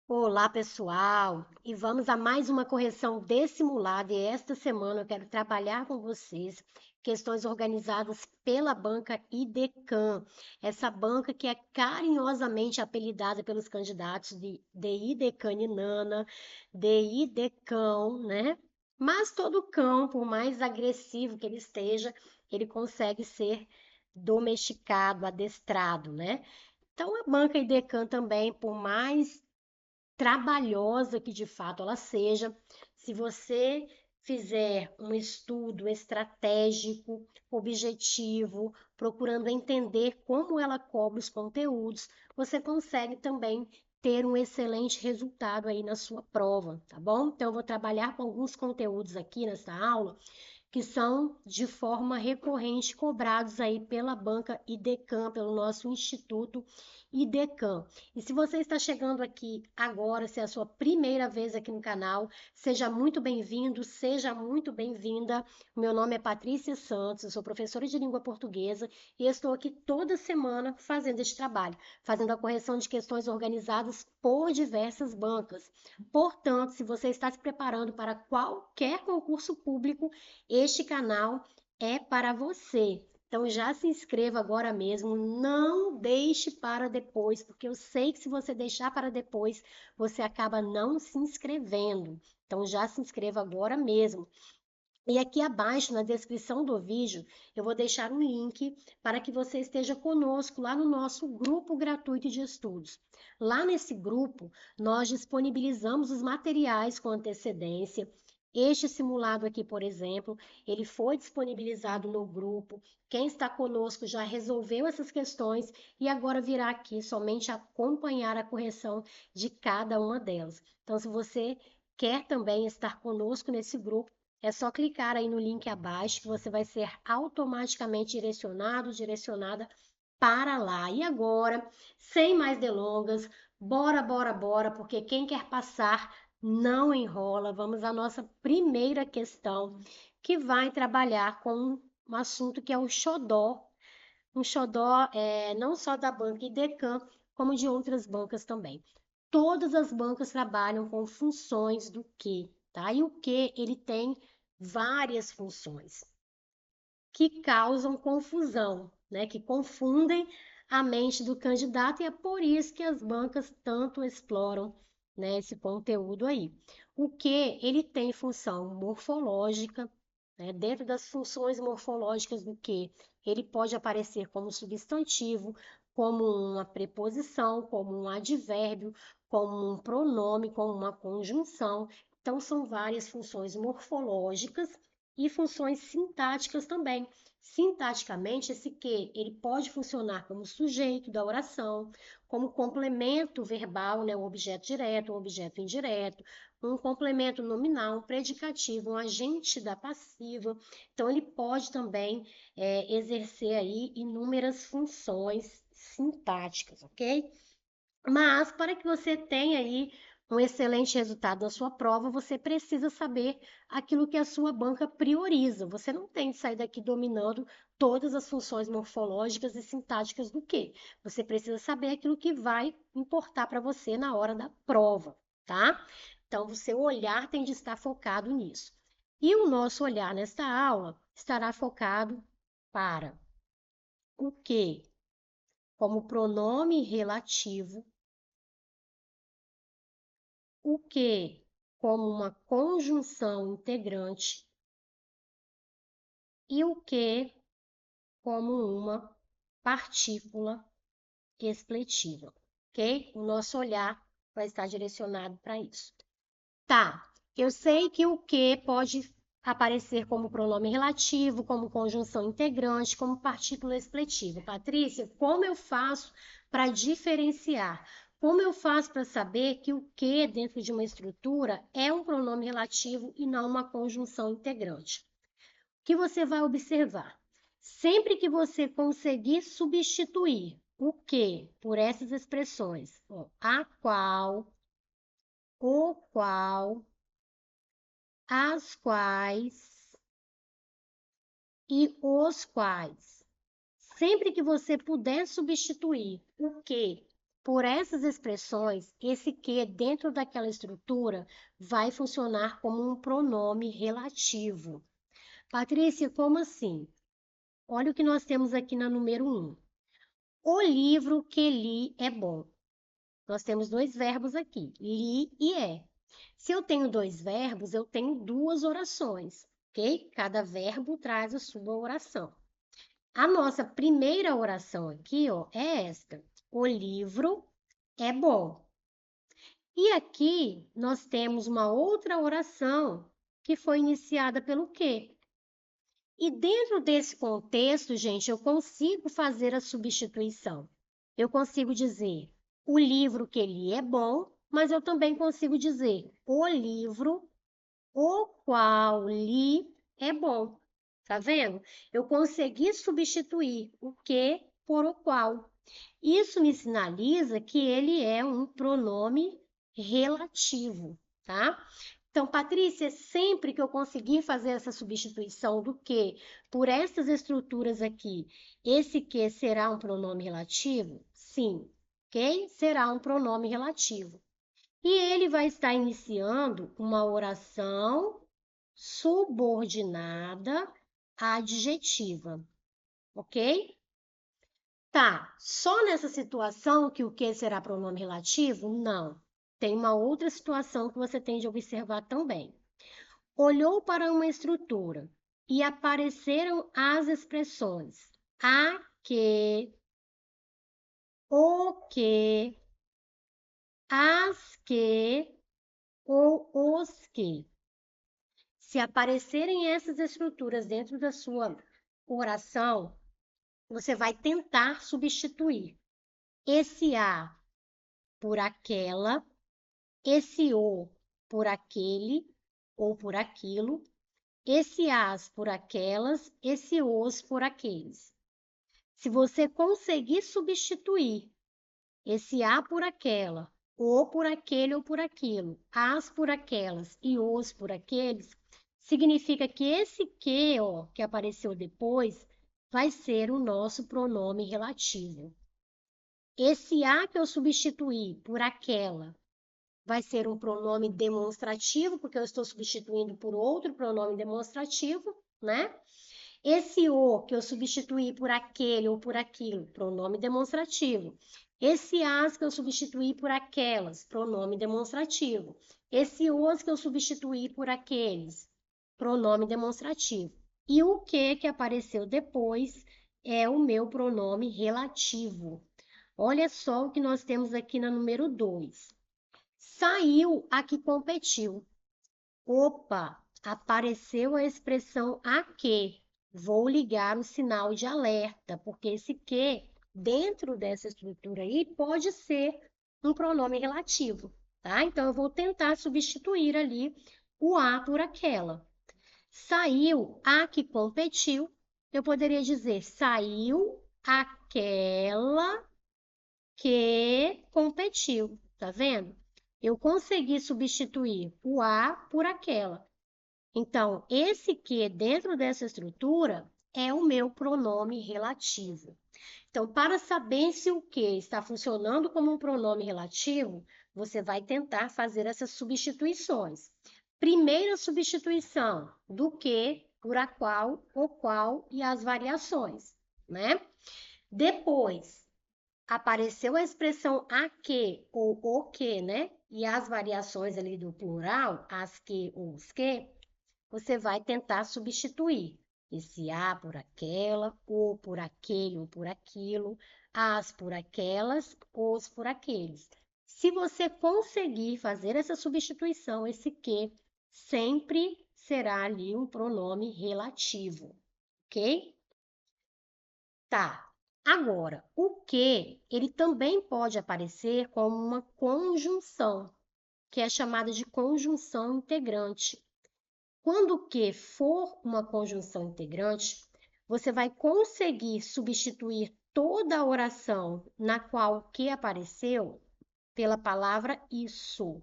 Olá, pessoal! E vamos a mais uma correção de simulado. E esta semana eu quero trabalhar com vocês questões organizadas pela banca IDECAM. Essa banca que é carinhosamente apelidada pelos candidatos de IDECANINANA, de IDECAM, né? Mas todo cão, por mais agressivo que ele esteja, ele consegue ser domesticado, adestrado, né? Então, a banca IDECAM também, por mais trabalhosa que de fato ela seja, se você fizer um estudo estratégico, objetivo, procurando entender como ela cobre os conteúdos, você consegue também ter um excelente resultado aí na sua prova, tá bom? Então, eu vou trabalhar com alguns conteúdos aqui nessa aula que são de forma recorrente cobrados aí pela banca IDECAM, pelo nosso Instituto IDECAM. E se você está chegando aqui agora, se é a sua primeira vez aqui no canal, seja muito bem-vindo, seja muito bem-vinda. Meu nome é Patrícia Santos, eu sou professora de língua portuguesa e estou aqui toda semana fazendo este trabalho, fazendo a correção de questões organizadas por diversas bancas. Portanto, se você está se preparando para qualquer concurso público, este canal é para você. Então já se inscreva agora mesmo, não deixe para depois, porque eu sei que se você deixar para depois, você acaba não se inscrevendo. Então já se inscreva agora mesmo. E aqui abaixo na descrição do vídeo, eu vou deixar um link para que você esteja conosco lá no nosso grupo gratuito de estudos. Lá nesse grupo, nós disponibilizamos os materiais com antecedência. Este simulado aqui, por exemplo, ele foi disponibilizado no grupo. Quem está conosco já resolveu essas questões e agora virá aqui somente acompanhar a correção de cada uma delas. Então, se você quer também estar conosco nesse grupo, é só clicar aí no link abaixo que você vai ser automaticamente direcionada para lá. E agora, sem mais delongas, bora, porque quem quer passar não enrola. Vamos à nossa primeira questão, que vai trabalhar com um assunto que é o xodó. Um xodó não só da banca IDECAM, como de outras bancas também. Todas as bancas trabalham com funções do que, tá? E o que ele tem várias funções que causam confusão, né? Que confundem a mente do candidato e é por isso que as bancas tanto exploram, né, esse conteúdo aí. O que ele tem função morfológica, né? Dentro das funções morfológicas do que ele pode aparecer como substantivo, como uma preposição, como um advérbio, como um pronome, como uma conjunção. Então, são várias funções morfológicas e funções sintáticas também. Sintaticamente, esse que ele pode funcionar como sujeito da oração, como complemento verbal, né, um objeto direto, um objeto indireto, um complemento nominal, um predicativo, um agente da passiva. Então, ele pode também exercer aí inúmeras funções sintáticas, ok? Mas para que você tenha aí um excelente resultado na sua prova, você precisa saber aquilo que a sua banca prioriza. Você não tem que sair daqui dominando todas as funções morfológicas e sintáticas do que. Você precisa saber aquilo que vai importar para você na hora da prova, tá? Então, o seu olhar tem de estar focado nisso. E o nosso olhar nesta aula estará focado para o que, como pronome relativo, o que como uma conjunção integrante e o que como uma partícula expletiva, ok? O nosso olhar vai estar direcionado para isso. Tá, eu sei que o que pode aparecer como pronome relativo, como conjunção integrante, como partícula expletiva. Patrícia, como eu faço para diferenciar? Como eu faço para saber que o que dentro de uma estrutura é um pronome relativo e não uma conjunção integrante? O que você vai observar? Sempre que você conseguir substituir o que por essas expressões, ó, a qual, o qual, as quais e os quais. Sempre que você puder substituir o que por essas expressões, esse que dentro daquela estrutura vai funcionar como um pronome relativo. Patrícia, como assim? Olha o que nós temos aqui na número 1. O livro que li é bom. Nós temos dois verbos aqui, li e é. Se eu tenho dois verbos, eu tenho duas orações, ok? Cada verbo traz a sua oração. A nossa primeira oração aqui, ó, é esta. O livro é bom. E aqui nós temos uma outra oração que foi iniciada pelo quê? E dentro desse contexto, gente, eu consigo fazer a substituição. Eu consigo dizer o livro que li é bom, mas eu também consigo dizer o livro o qual li é bom. Tá vendo? Eu consegui substituir o que por o qual. Isso me sinaliza que ele é um pronome relativo, tá? Então, Patrícia, sempre que eu conseguir fazer essa substituição do que por essas estruturas aqui, esse que será um pronome relativo? Sim, ok? Será um pronome relativo. E ele vai estar iniciando uma oração subordinada adjetiva, ok? Tá, só nessa situação que o que será pronome relativo? Não. Tem uma outra situação que você tem de observar também. Olhou para uma estrutura e apareceram as expressões a que, o que, as que ou os que. Se aparecerem essas estruturas dentro da sua oração, você vai tentar substituir esse a por aquela, esse o por aquele ou por aquilo, esse as por aquelas, esse os por aqueles. Se você conseguir substituir esse a por aquela, o por aquele ou por aquilo, as por aquelas e os por aqueles, significa que esse que, ó, que apareceu depois, vai ser o nosso pronome relativo. Esse a que eu substituí por aquela vai ser um pronome demonstrativo, porque eu estou substituindo por outro pronome demonstrativo, né? Esse o que eu substituí por aquele ou por aquilo, pronome demonstrativo. Esse as que eu substituí por aquelas, pronome demonstrativo. Esse os que eu substituí por aqueles, pronome demonstrativo. E o que apareceu depois é o meu pronome relativo. Olha só o que nós temos aqui na número 2. Saiu a que competiu. Opa, apareceu a expressão a que. Vou ligar o sinal de alerta, porque esse que, dentro dessa estrutura aí, pode ser um pronome relativo, tá? Então, eu vou tentar substituir ali o a por aquela. Saiu a que competiu, eu poderia dizer saiu aquela que competiu, tá vendo? Eu consegui substituir o a por aquela. Então, esse que dentro dessa estrutura é o meu pronome relativo. Então, para saber se o que está funcionando como um pronome relativo, você vai tentar fazer essas substituições. Primeira substituição do que por a qual, o qual e as variações, né? Depois, apareceu a expressão a que ou o que, né? E as variações ali do plural, as que ou os que, você vai tentar substituir esse a por aquela, o por aquele ou por aquilo, as por aquelas, os por aqueles. Se você conseguir fazer essa substituição, esse que sempre será ali um pronome relativo, ok? Tá. Agora, o que, ele também pode aparecer como uma conjunção, que é chamada de conjunção integrante. Quando o que for uma conjunção integrante, você vai conseguir substituir toda a oração na qual o que apareceu pela palavra isso.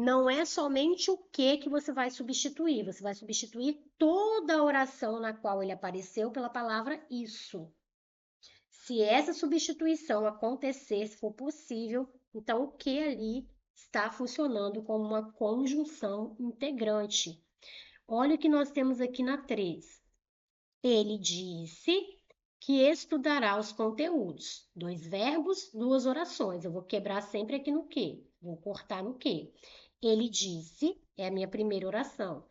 Não é somente o que você vai substituir toda a oração na qual ele apareceu pela palavra isso. Se essa substituição acontecer, se for possível, então o que ali está funcionando como uma conjunção integrante. Olha o que nós temos aqui na 3. Ele disse que estudará os conteúdos. 2 verbos, 2 orações. Eu vou quebrar sempre aqui no que. Vou cortar no que. Ele disse, é a minha primeira oração,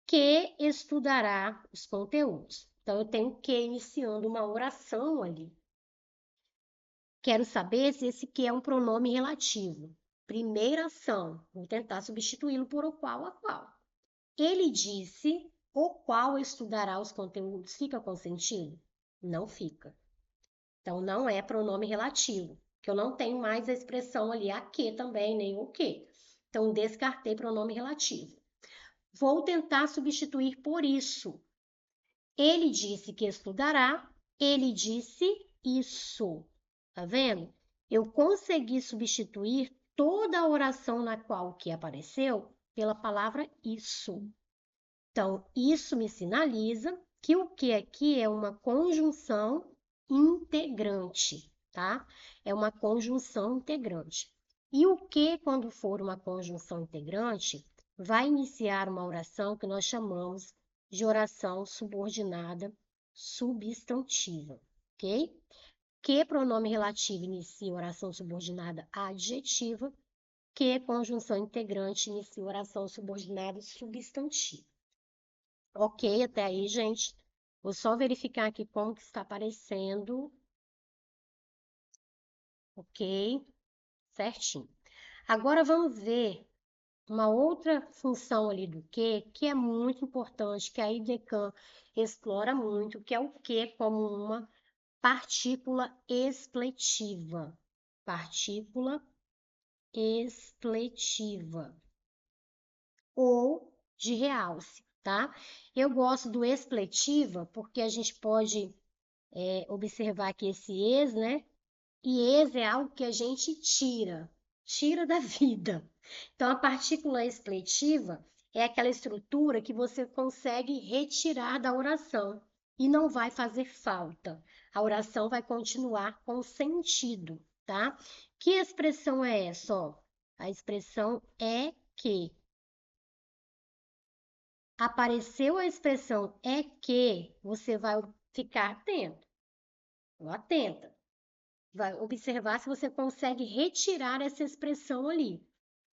que estudará os conteúdos. Então, eu tenho que iniciando uma oração ali. Quero saber se esse que é um pronome relativo. Primeira ação, vou tentar substituí-lo por o qual a qual. Ele disse, o qual estudará os conteúdos. Fica com sentido? Não fica. Então, não é pronome relativo, que eu não tenho mais a expressão ali a que também, nem o que. Então, descartei pronome relativo. Vou tentar substituir por isso. Ele disse que estudará, ele disse isso. Tá vendo? Eu consegui substituir toda a oração na qual o que apareceu pela palavra isso. Então, isso me sinaliza que o que aqui é uma conjunção integrante, tá? É uma conjunção integrante. E o que, quando for uma conjunção integrante, vai iniciar uma oração que nós chamamos de oração subordinada substantiva, ok? Que pronome relativo inicia oração subordinada adjetiva, que conjunção integrante inicia oração subordinada substantiva. Ok, até aí, gente. Vou só verificar aqui como que está aparecendo. Ok, certinho. Agora vamos ver uma outra função ali do que é muito importante, que a IDECAM explora muito, que é o que como uma partícula expletiva. Partícula expletiva ou de realce, tá? Eu gosto do expletiva porque a gente pode observar que esse ex, né? E ex é algo que a gente tira da vida. Então, a partícula expletiva é aquela estrutura que você consegue retirar da oração e não vai fazer falta. A oração vai continuar com sentido, tá? Que expressão é essa? Ó? A expressão é que. Apareceu a expressão é que, você vai ficar atento ou atenta. Vai observar se você consegue retirar essa expressão ali.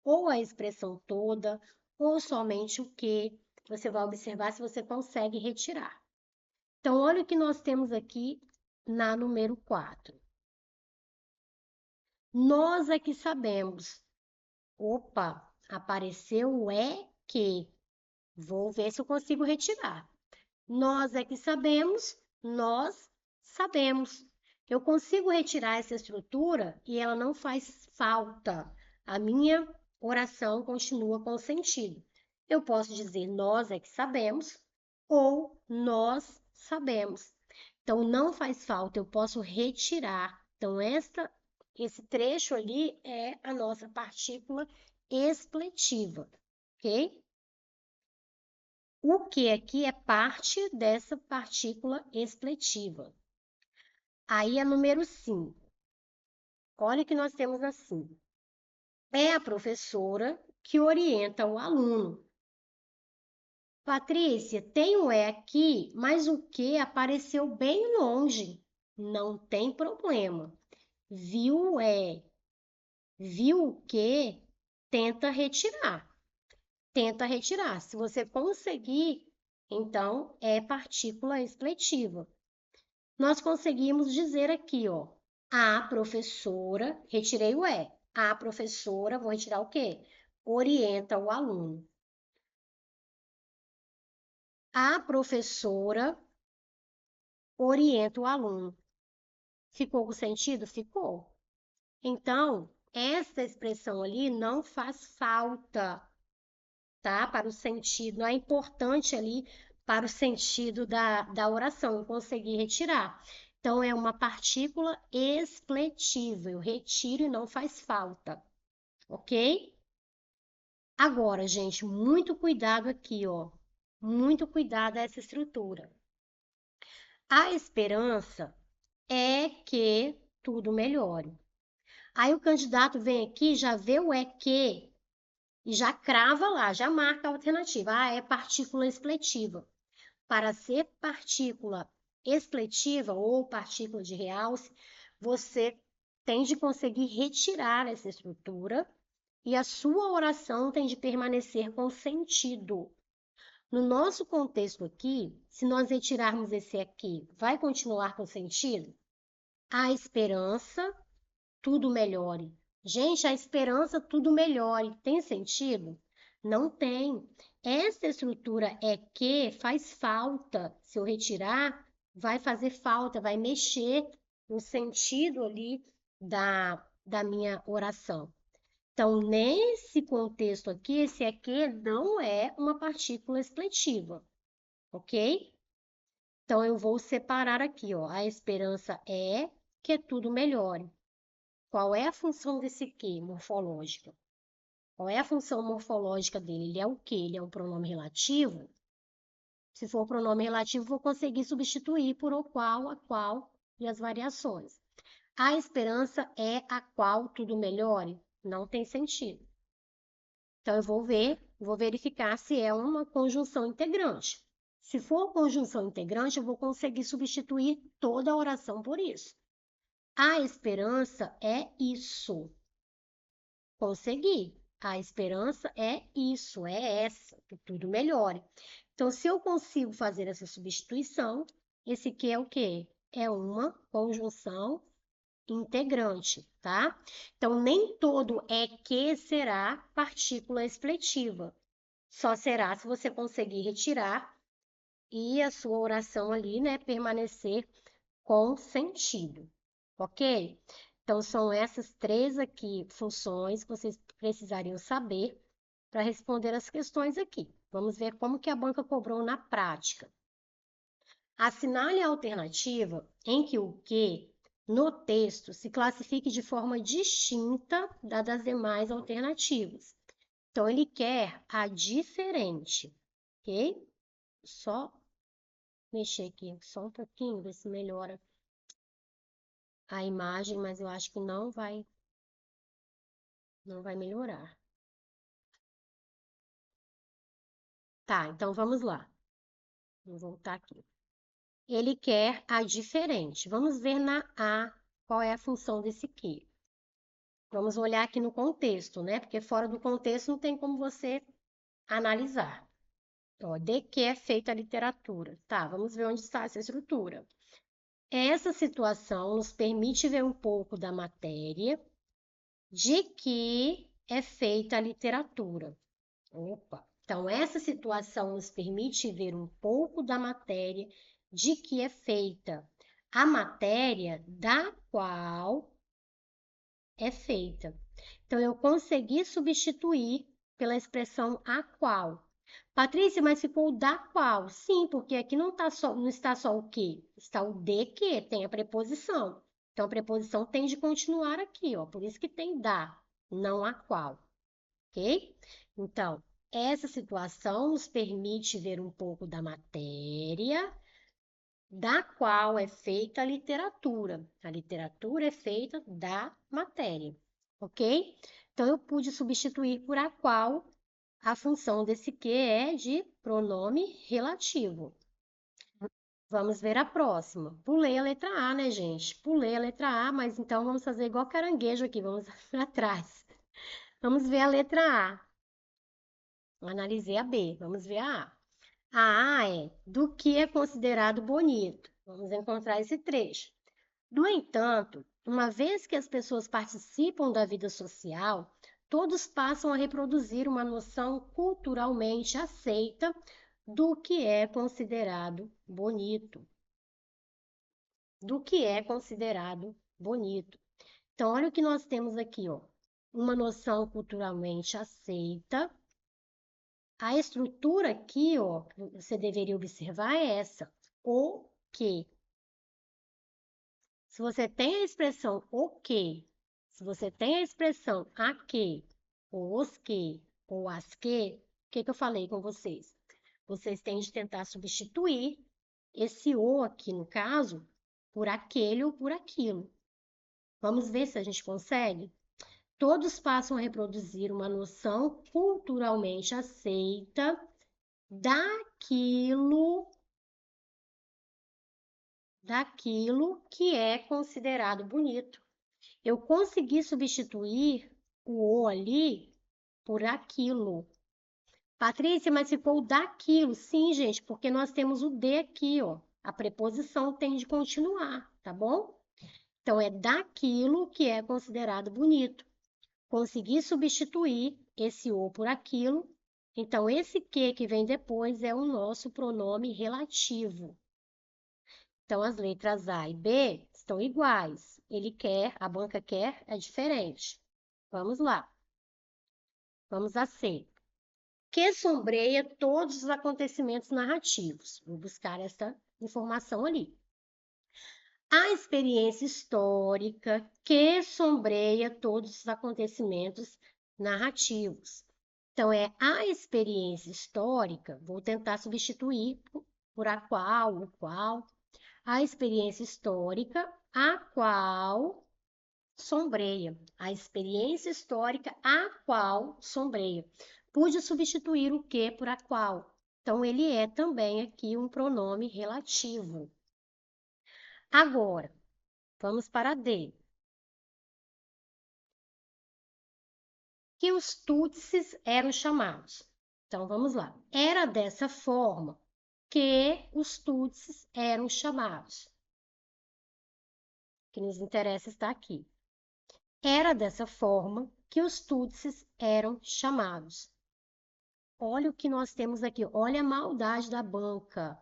Ou a expressão toda, ou somente o que. Você vai observar se você consegue retirar. Então, olha o que nós temos aqui na número 4. Nós é que sabemos. Opa, apareceu o é que. Vou ver se eu consigo retirar. Nós é que sabemos, nós sabemos. Eu consigo retirar essa estrutura e ela não faz falta. A minha oração continua com sentido. Eu posso dizer nós é que sabemos ou nós sabemos. Então, não faz falta, eu posso retirar. Então, esse trecho ali é a nossa partícula expletiva, ok? O que aqui é parte dessa partícula expletiva. Aí a número 5. Olha que nós temos assim. É a professora que orienta o aluno. Patrícia, tem o é aqui, mas o que apareceu bem longe. Não tem problema. Viu o é, viu o que, tenta retirar. Tenta retirar. Se você conseguir, então é partícula expletiva. Nós conseguimos dizer aqui, ó, a professora, retirei o é, a professora, vou retirar o quê? Orienta o aluno. A professora orienta o aluno. Ficou com sentido? Ficou. Então, essa expressão ali não faz falta, tá? Para o sentido, não é importante ali para o sentido da oração, eu consegui retirar. Então, é uma partícula expletiva, eu retiro e não faz falta, ok? Agora, gente, muito cuidado aqui, ó. Muito cuidado a essa estrutura. A esperança é que tudo melhore. Aí o candidato vem aqui, já vê o é que e já crava lá, já marca a alternativa. Ah, é partícula expletiva. Para ser partícula expletiva ou partícula de realce, você tem de conseguir retirar essa estrutura e a sua oração tem de permanecer com sentido. No nosso contexto aqui, se nós retirarmos esse aqui, vai continuar com sentido? A esperança, tudo melhore. Gente, a esperança, tudo melhore. Tem sentido? Não tem. Essa estrutura é que faz falta. Se eu retirar, vai fazer falta, vai mexer no sentido ali da minha oração. Então, nesse contexto aqui, esse aqui não é uma partícula expletiva, ok? Então, eu vou separar aqui, ó. A esperança é que tudo melhore. Qual é a função desse que morfológica? Qual é a função morfológica dele? Ele é o quê? Ele é um pronome relativo? Se for pronome relativo, vou conseguir substituir por o qual, a qual e as variações. A esperança é a qual tudo melhore? Não tem sentido. Então, eu vou verificar se é uma conjunção integrante. Se for conjunção integrante, eu vou conseguir substituir toda a oração por isso. A esperança é isso. Consegui. A esperança é isso, é essa, que tudo melhore. Então, se eu consigo fazer essa substituição, esse que é o quê? É uma conjunção integrante, tá? Então, nem todo é que será partícula expletiva. Só será se você conseguir retirar e a sua oração ali, né, permanecer com sentido, ok? Então, são essas três aqui funções que vocês precisariam saber para responder as questões aqui. Vamos ver como que a banca cobrou na prática. Assinale a alternativa em que o que no texto se classifique de forma distinta das demais alternativas. Então, ele quer a diferente, ok? Só mexer aqui, só um pouquinho, ver se melhora a imagem, mas eu acho que não vai melhorar. Tá, então vamos lá. Vou voltar aqui. Ele quer a diferente. Vamos ver na A qual é a função desse que. Vamos olhar aqui no contexto, né? Porque fora do contexto não tem como você analisar. Ó, de que é feita a literatura. Tá, vamos ver onde está essa estrutura. Essa situação nos permite ver um pouco da matéria de que é feita a literatura. Opa! Então, essa situação nos permite ver um pouco da matéria de que é feita a matéria da qual é feita. Então, eu consegui substituir pela expressão a qual. Patrícia, mas ficou o da qual? Sim, porque aqui não está só o que, está o de que, tem a preposição. Então, a preposição tem de continuar aqui, ó, por isso que tem da, não a qual, ok? Então, essa situação nos permite ver um pouco da matéria da qual é feita a literatura. A literatura é feita da matéria, ok? Então, eu pude substituir por a qual a função desse que é de pronome relativo. Vamos ver a próxima. Pulei a letra A, né, gente? Pulei a letra A, mas então vamos fazer igual caranguejo aqui, vamos para trás. Vamos ver a letra A. Analisei a B, vamos ver a A. A A é do que é considerado bonito. Vamos encontrar esse trecho. No entanto, uma vez que as pessoas participam da vida social, todos passam a reproduzir uma noção culturalmente aceita do que é considerado bonito. Do que é considerado bonito. Então, olha o que nós temos aqui, ó. Uma noção culturalmente aceita. A estrutura aqui, ó, que você deveria observar é essa. O que. Se você tem a expressão o que, se você tem a expressão a que, ou os que, ou as que, o que eu falei com vocês? Vocês têm de tentar substituir esse o aqui, no caso, por aquele ou por aquilo. Vamos ver se a gente consegue? Todos passam a reproduzir uma noção culturalmente aceita daquilo que é considerado bonito. Eu consegui substituir o ali por aquilo. Patrícia, mas ficou daquilo. Sim, gente, porque nós temos o de aqui, ó. A preposição tem de continuar, tá bom? Então, é daquilo que é considerado bonito. Consegui substituir esse o por aquilo. Então, esse que vem depois é o nosso pronome relativo. Então, as letras A e B estão iguais. Ele quer, a banca quer, é diferente. Vamos lá. Vamos a C. Que sombreia todos os acontecimentos narrativos. Vou buscar essa informação ali. A experiência histórica que sombreia todos os acontecimentos narrativos. Então, é a experiência histórica, vou tentar substituir por a qual, o qual. A experiência histórica, a qual sombreia. A experiência histórica, a qual sombreia. Pude substituir o que por a qual. Então, ele é também aqui um pronome relativo. Agora, vamos para D. Que os tutsis eram chamados. Então, vamos lá. Era dessa forma que os tutsis eram chamados. O que nos interessa está aqui. Era dessa forma que os tutsis eram chamados. Olha o que nós temos aqui. Olha a maldade da banca.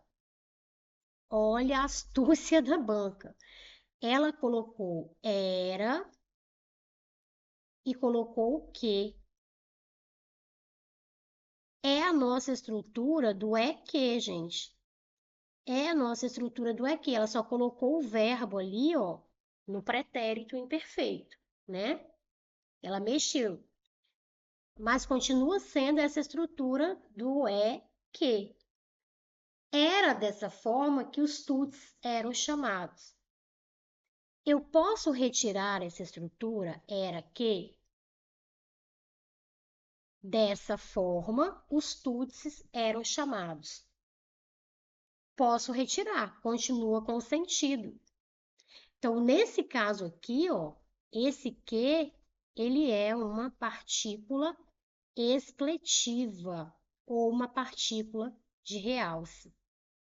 Olha a astúcia da banca. Ela colocou era e colocou o que. É a nossa estrutura do é que, gente. É a nossa estrutura do é que. Ela só colocou o verbo ali, ó, no pretérito imperfeito, né? Ela mexeu. Mas continua sendo essa estrutura do é que. Era dessa forma que os tuts eram chamados. Eu posso retirar essa estrutura, era que, dessa forma, os tutsis eram chamados. Posso retirar, continua com sentido. Então, nesse caso aqui, ó, esse que, ele é uma partícula expletiva ou uma partícula de realce.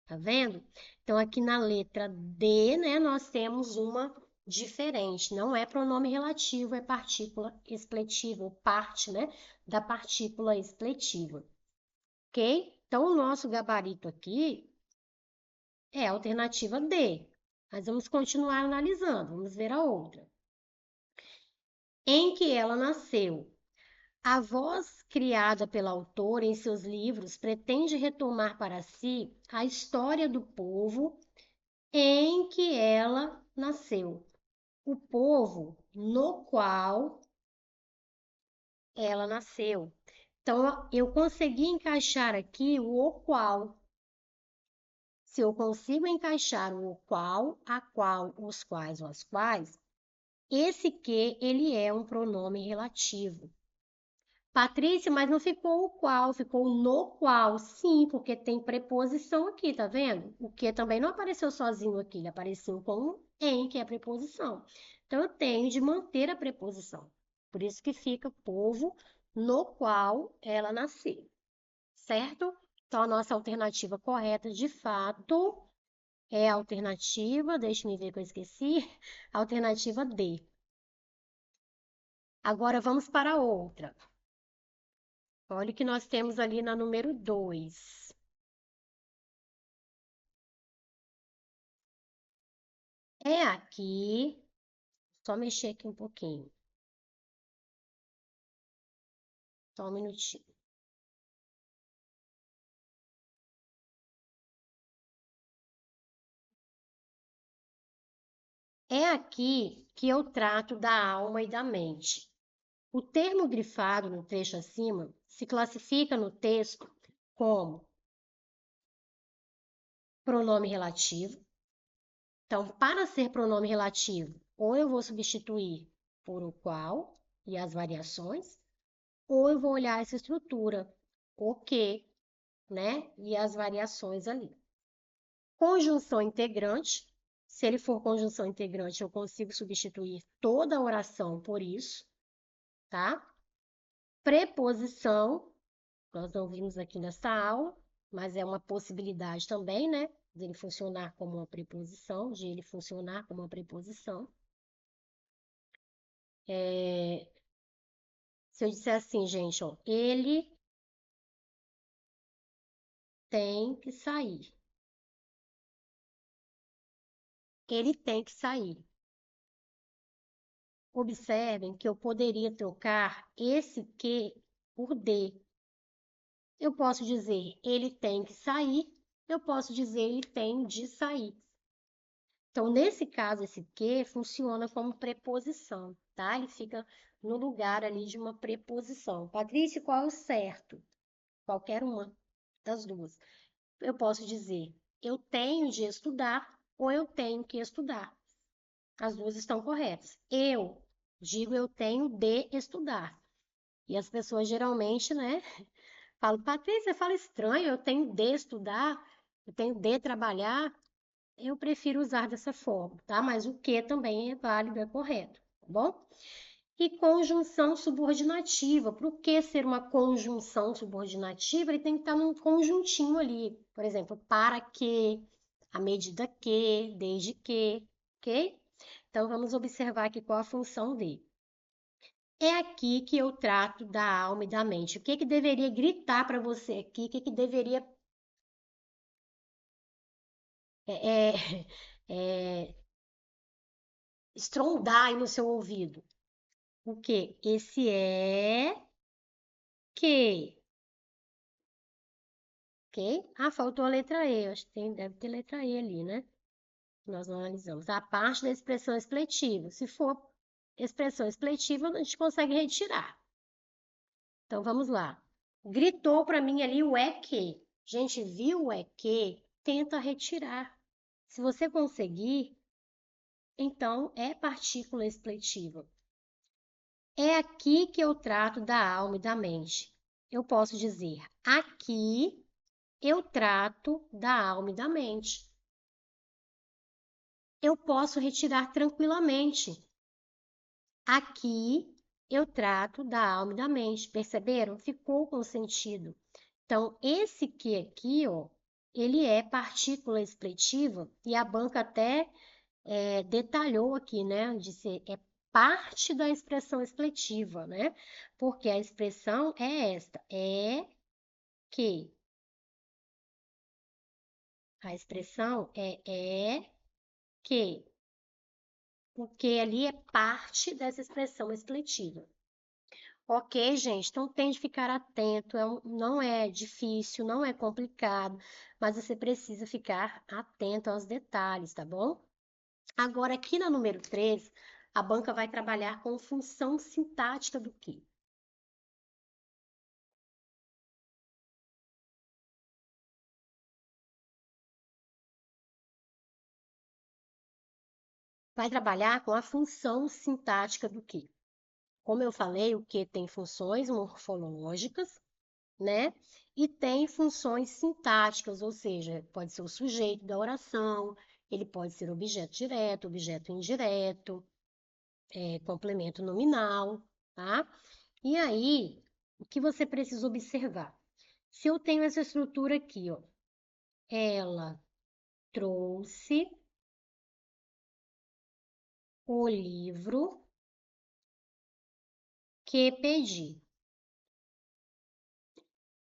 Tá vendo? Então, aqui na letra D, né, nós temos uma diferente. Não é pronome relativo, é partícula expletiva, ou parte, né, da partícula expletiva. Ok? Então, o nosso gabarito aqui é a alternativa D. Mas vamos continuar analisando, vamos ver a outra. Em que ela nasceu. A voz criada pela autora em seus livros pretende retomar para si a história do povo em que ela nasceu. O povo no qual ela nasceu. Então, eu consegui encaixar aqui o qual. Se eu consigo encaixar o qual, a qual, os quais ou as quais, esse que, ele é um pronome relativo. Patrícia, mas não ficou o qual, ficou no qual. Sim, porque tem preposição aqui, tá vendo? O que também não apareceu sozinho aqui, ele apareceu com em, que é a preposição. Então, eu tenho de manter a preposição. Por isso que fica povo no qual ela nasceu, certo? Então, a nossa alternativa correta, de fato, é a alternativa, deixa eu ver que eu esqueci, a alternativa D. Agora, vamos para a outra. Olha o que nós temos ali na número 2. É aqui, só mexer aqui um pouquinho. Só um minutinho. É aqui que eu trato da alma e da mente. O termo grifado no trecho acima se classifica no texto como pronome relativo, Então, para ser pronome relativo, ou eu vou substituir por o qual e as variações, ou eu vou olhar essa estrutura, o que, né? E as variações ali. Conjunção integrante. Se ele for conjunção integrante, eu consigo substituir toda a oração por isso, tá? Preposição, nós não vimos aqui nessa aula, mas é uma possibilidade também, né? De ele funcionar como uma preposição, de ele funcionar como uma preposição. Se eu disser assim, gente, ó, ele tem que sair. Ele tem que sair. Observem que eu poderia trocar esse que por de. Eu posso dizer ele tem que sair, eu posso dizer ele tem de sair. Então, nesse caso, esse que funciona como preposição, tá? Ele fica no lugar ali de uma preposição. Patrícia, qual é o certo? Qualquer uma das duas. Eu posso dizer eu tenho de estudar ou eu tenho que estudar. As duas estão corretas. Eu digo eu tenho de estudar. E as pessoas geralmente, né, falam, Patrícia, você fala estranho, eu tenho de estudar, eu tenho de trabalhar. Eu prefiro usar dessa forma, tá? Mas o que também é válido, é correto, tá bom? E conjunção subordinativa. Para o que ser uma conjunção subordinativa? Ele tem que estar num conjuntinho ali. Por exemplo, para que, à medida que, desde que, ok? Então, vamos observar aqui qual a função dele. É aqui que eu trato da alma e da mente. O que que deveria gritar para você aqui? O que que deveria é, é, estrondar aí no seu ouvido? O que? Esse é que, ok? Ah, faltou a letra E. Acho que deve ter letra E ali, né? Nós não analisamos. A parte da expressão expletiva. Se for expressão expletiva, a gente consegue retirar. Então, vamos lá. Gritou para mim ali o é que. Gente, viu o é que? Tenta retirar. Se você conseguir, então é partícula expletiva. É aqui que eu trato da alma e da mente. Eu posso dizer aqui eu trato da alma e da mente. Eu posso retirar tranquilamente. Aqui eu trato da alma e da mente. Perceberam? Ficou com sentido. Então, esse que aqui, ó, ele é partícula expletiva e a banca até detalhou aqui, né? Disse é parte da expressão expletiva, né? Porque a expressão é esta, é que. A expressão é que. Porque ali é parte dessa expressão expletiva. Ok, gente? Então tem de ficar atento, não é difícil, não é complicado, mas você precisa ficar atento aos detalhes, tá bom? Agora, aqui na número 3, a banca vai trabalhar com função sintática do que? Vai trabalhar com a função sintática do que? Como eu falei, o que tem funções morfológicas, né? E tem funções sintáticas, ou seja, pode ser o sujeito da oração, ele pode ser objeto direto, objeto indireto, complemento nominal, tá? E aí, o que você precisa observar? Se eu tenho essa estrutura aqui, ó, ela trouxe o livro que pedi.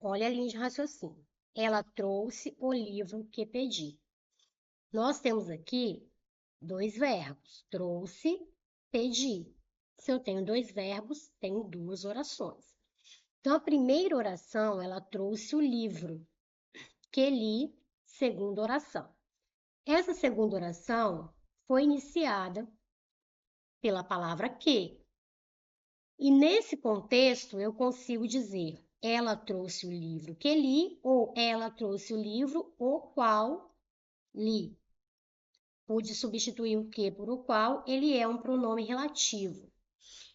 Olha a linha de raciocínio. Ela trouxe o livro que pedi. Nós temos aqui dois verbos, trouxe, pedi. Se eu tenho dois verbos, tenho duas orações. Então, a primeira oração, ela trouxe o livro que li, segunda oração. Essa segunda oração foi iniciada pela palavra que. E nesse contexto, eu consigo dizer ela trouxe o livro que li ou ela trouxe o livro o qual li. Pude substituir o que por o qual, ele é um pronome relativo.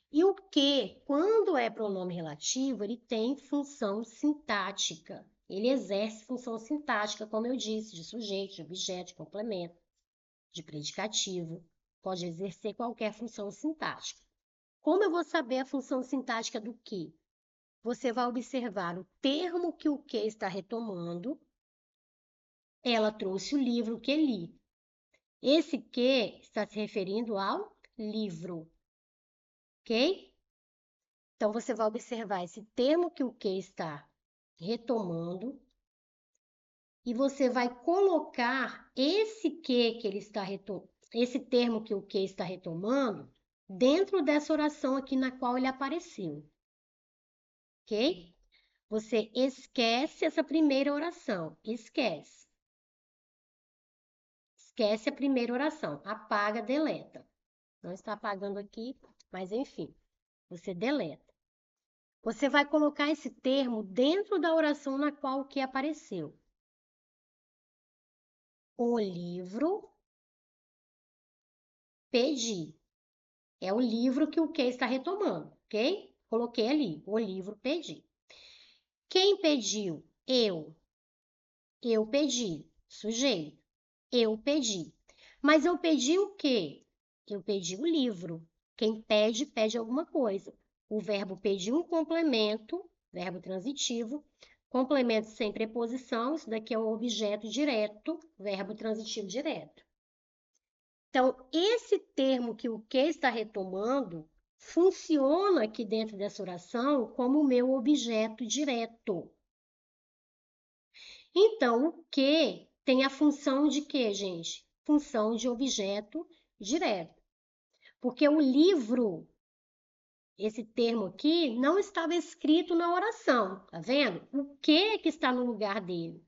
E o que, quando é pronome relativo, ele tem função sintática. Ele exerce função sintática, como eu disse, de sujeito, de objeto, de complemento, de predicativo. Pode exercer qualquer função sintática. Como eu vou saber a função sintática do que? Você vai observar o termo que o que está retomando. Ela trouxe o livro que li. Esse que está se referindo ao livro, ok? Então, você vai observar esse termo que o que está retomando e você vai colocar esse termo que o que está retomando dentro dessa oração aqui na qual ele apareceu, ok? Você esquece essa primeira oração, esquece. Esquece a primeira oração, apaga, deleta. Não está apagando aqui, mas enfim, você deleta. Você vai colocar esse termo dentro da oração na qual o que apareceu. O livro pedi. É o livro que o que está retomando, ok? Coloquei ali, o livro pedi. Quem pediu? Eu. Eu pedi. Sujeito. Eu pedi. Mas eu pedi o quê? Eu pedi o livro. Quem pede, pede alguma coisa. O verbo pedir um complemento, verbo transitivo. Complemento sem preposição, isso daqui é um objeto direto, verbo transitivo direto. Então, esse termo que o que está retomando funciona aqui dentro dessa oração como o meu objeto direto. Então, o que tem a função de quê, gente? Função de objeto direto. Porque o livro, esse termo aqui, não estava escrito na oração, tá vendo? O que está no lugar dele?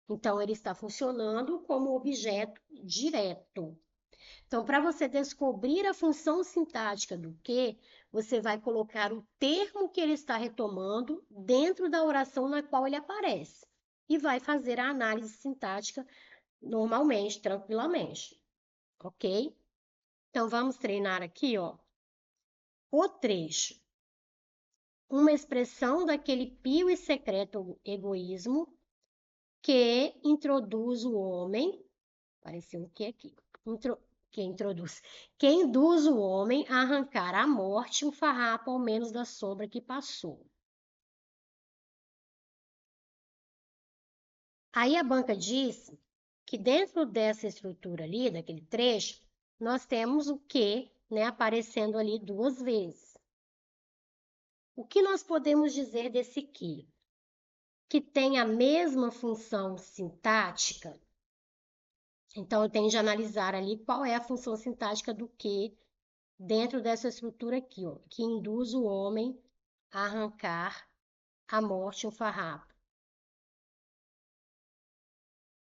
Então, ele está funcionando como objeto direto. Então, para você descobrir a função sintática do que, você vai colocar o termo que ele está retomando dentro da oração na qual ele aparece e vai fazer a análise sintática normalmente, tranquilamente, ok? Então, vamos treinar aqui, ó, o trecho. Uma expressão daquele pio e secreto egoísmo que introduz o homem, apareceu o que aqui? Que introduz, que induz o homem a arrancar à morte um farrapo ao menos da sombra que passou. Aí a banca diz que dentro dessa estrutura ali, daquele trecho, nós temos o que, né, aparecendo ali duas vezes. O que nós podemos dizer desse que? Que tem a mesma função sintática. Então, eu tenho de analisar ali qual é a função sintática do que dentro dessa estrutura aqui, ó, que induz o homem a arrancar à morte um farrapo.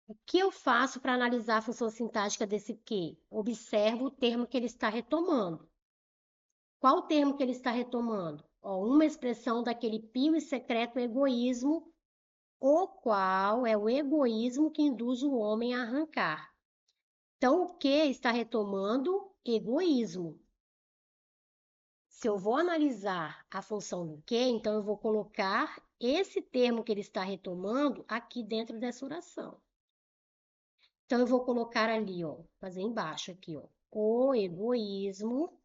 O que eu faço para analisar a função sintática desse que? Observo o termo que ele está retomando. Qual o termo que ele está retomando? Ó, uma expressão daquele pio e secreto egoísmo, o qual é o egoísmo que induz o homem a arrancar. Então, o que está retomando? Egoísmo. Se eu vou analisar a função do que, então eu vou colocar esse termo que ele está retomando aqui dentro dessa oração. Então, eu vou colocar ali, ó, fazer embaixo aqui, ó, o egoísmo.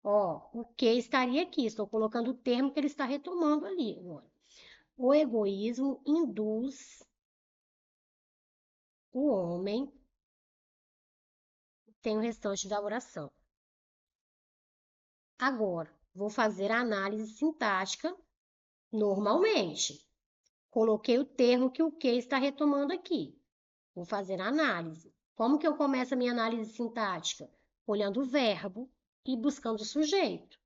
Ó, o que estaria aqui? Estou colocando o termo que ele está retomando ali agora. O egoísmo induz o homem. Tem o restante da oração. Agora, vou fazer a análise sintática normalmente. Coloquei o termo que o que está retomando aqui. Vou fazer a análise. Como que eu começo a minha análise sintática? Olhando o verbo e buscando o sujeito.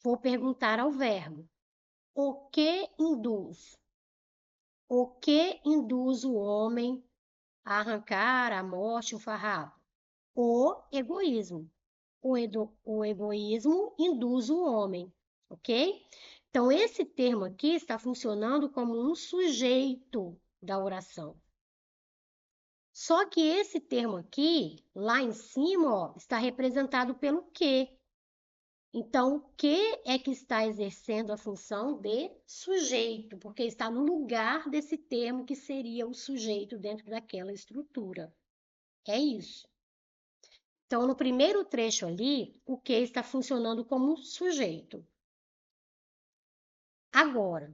Vou perguntar ao verbo: o que induz? O que induz o homem a arrancar à morte o farrapo? O egoísmo. O egoísmo induz o homem, ok? Então, esse termo aqui está funcionando como um sujeito da oração. Só que esse termo aqui, lá em cima, ó, está representado pelo que. Então, o que é que está exercendo a função de sujeito? Porque está no lugar desse termo que seria o sujeito dentro daquela estrutura. É isso. Então, no primeiro trecho ali, o que está funcionando como sujeito. Agora,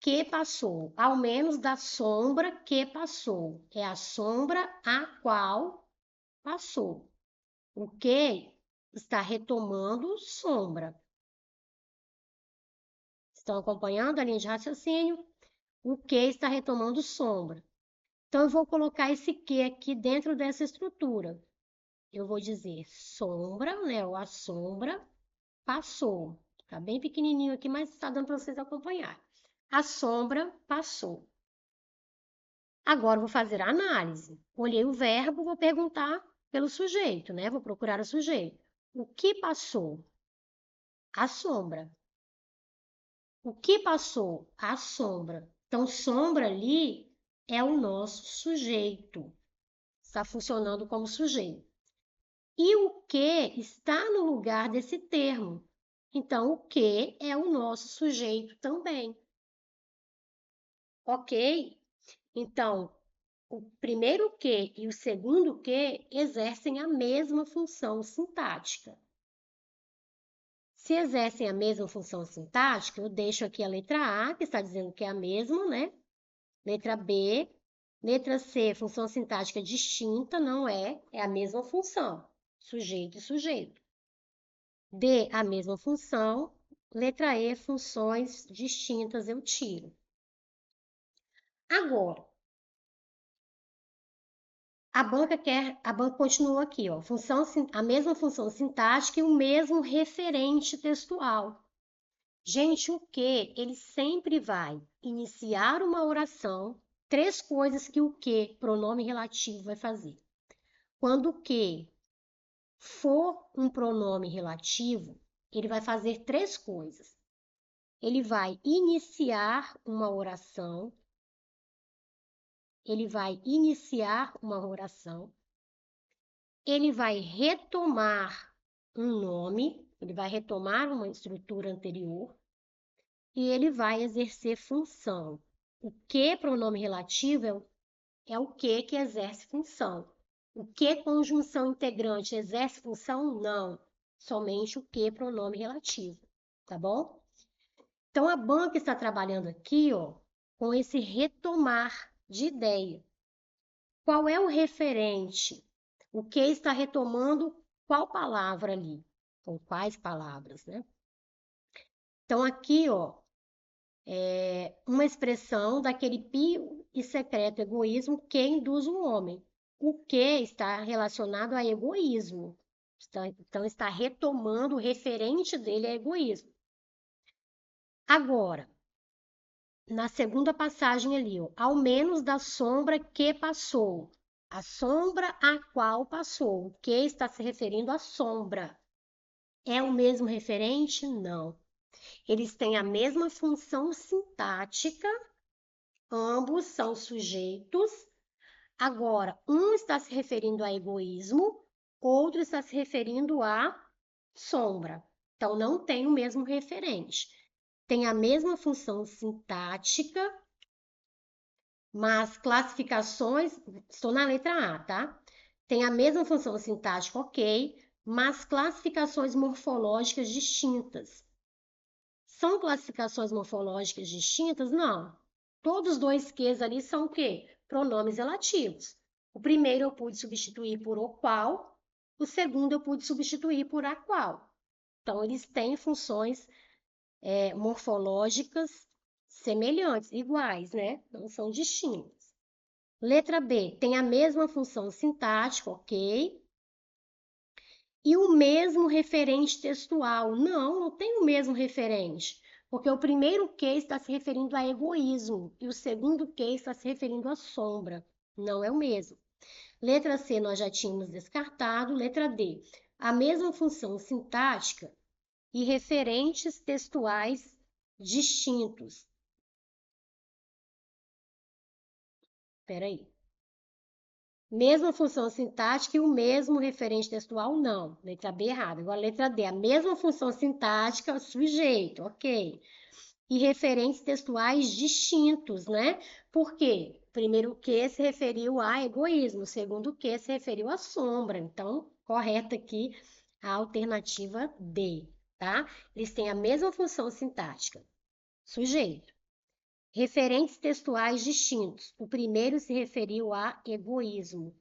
que passou, ao menos da sombra que passou. É a sombra a qual passou. O que está retomando sombra. Estão acompanhando a linha de raciocínio? O que está retomando sombra. Então, eu vou colocar esse que aqui dentro dessa estrutura. Eu vou dizer sombra, né? Ou a sombra passou. Tá bem pequenininho aqui, mas está dando para vocês acompanhar. A sombra passou. Agora, eu vou fazer a análise. Olhei o verbo, vou perguntar pelo sujeito, né? Vou procurar o sujeito. O que passou? A sombra. O que passou? A sombra. Então, sombra ali é o nosso sujeito. Está funcionando como sujeito. E o que está no lugar desse termo? Então, o que é o nosso sujeito também. Ok? Então, o primeiro que e o segundo que exercem a mesma função sintática. Se exercem a mesma função sintática, eu deixo aqui a letra A, que está dizendo que é a mesma, né? Letra B. Letra C, função sintática distinta, não é, é a mesma função, sujeito e sujeito. D, a mesma função. Letra E, funções distintas, eu tiro. Agora, a banca continua aqui, ó, a mesma função sintática e o mesmo referente textual. Gente, o que? Ele sempre vai iniciar uma oração, três coisas que o que, pronome relativo, vai fazer. Quando o que for um pronome relativo, ele vai fazer três coisas. Ele vai iniciar uma oração, ele vai iniciar uma oração, ele vai retomar um nome, ele vai retomar uma estrutura anterior e ele vai exercer função. O que pronome relativo é o que exerce função. O que conjunção integrante exerce função? Não. Somente o que pronome relativo, tá bom? Então, a banca está trabalhando aqui, ó, com esse retomar de ideia. Qual é o referente? O que está retomando qual palavra ali? Ou quais palavras, né? Então, aqui, ó, é uma expressão daquele pio e secreto egoísmo que induz o homem. O que está relacionado a egoísmo. Então, está retomando, o referente dele é egoísmo. Agora, na segunda passagem ali, ó, ao menos da sombra que passou. A sombra a qual passou. O que está se referindo à sombra. É o mesmo referente? Não. Eles têm a mesma função sintática, ambos são sujeitos. Agora, um está se referindo a egoísmo, outro está se referindo a sombra. Então, não tem o mesmo referente. Tem a mesma função sintática, mas classificações, estou na letra A, tá? Tem a mesma função sintática, ok, mas classificações morfológicas distintas. São classificações morfológicas distintas? Não. Todos os dois Qs ali são o quê? Pronomes relativos. O primeiro eu pude substituir por o qual, o segundo eu pude substituir por a qual. Então, eles têm funções morfológicas semelhantes, iguais, né? Não são distintas. Letra B, tem a mesma função sintática, ok? E o mesmo referente textual. Não, não tem o mesmo referente, porque o primeiro que está se referindo a egoísmo e o segundo que está se referindo a sombra. Não é o mesmo. Letra C, nós já tínhamos descartado. Letra D, a mesma função sintática e referentes textuais distintos. Espera aí. Mesma função sintática e o mesmo referente textual, não. Letra B errada. Agora, letra D, a mesma função sintática, sujeito, ok. E referentes textuais distintos, né? Por quê? Primeiro, o que se referiu a egoísmo, segundo, o que se referiu a sombra. Então, correta aqui a alternativa D, tá? Eles têm a mesma função sintática. Sujeito. Referentes textuais distintos. O primeiro se referiu a egoísmo.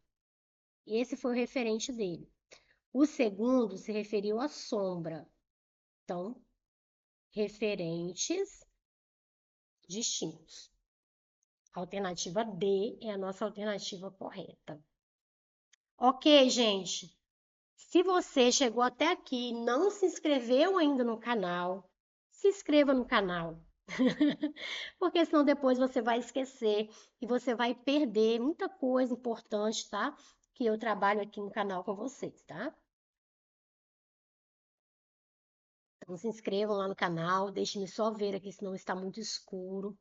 Esse foi o referente dele. O segundo se referiu à sombra. Então, referentes distintos. A alternativa D é a nossa alternativa correta. Ok, gente. Se você chegou até aqui e não se inscreveu ainda no canal, se inscreva no canal. Porque senão depois você vai esquecer e você vai perder muita coisa importante, tá? Que eu trabalho aqui no canal com vocês, tá? Então se inscrevam lá no canal, deixe-me só ver aqui, senão está muito escuro.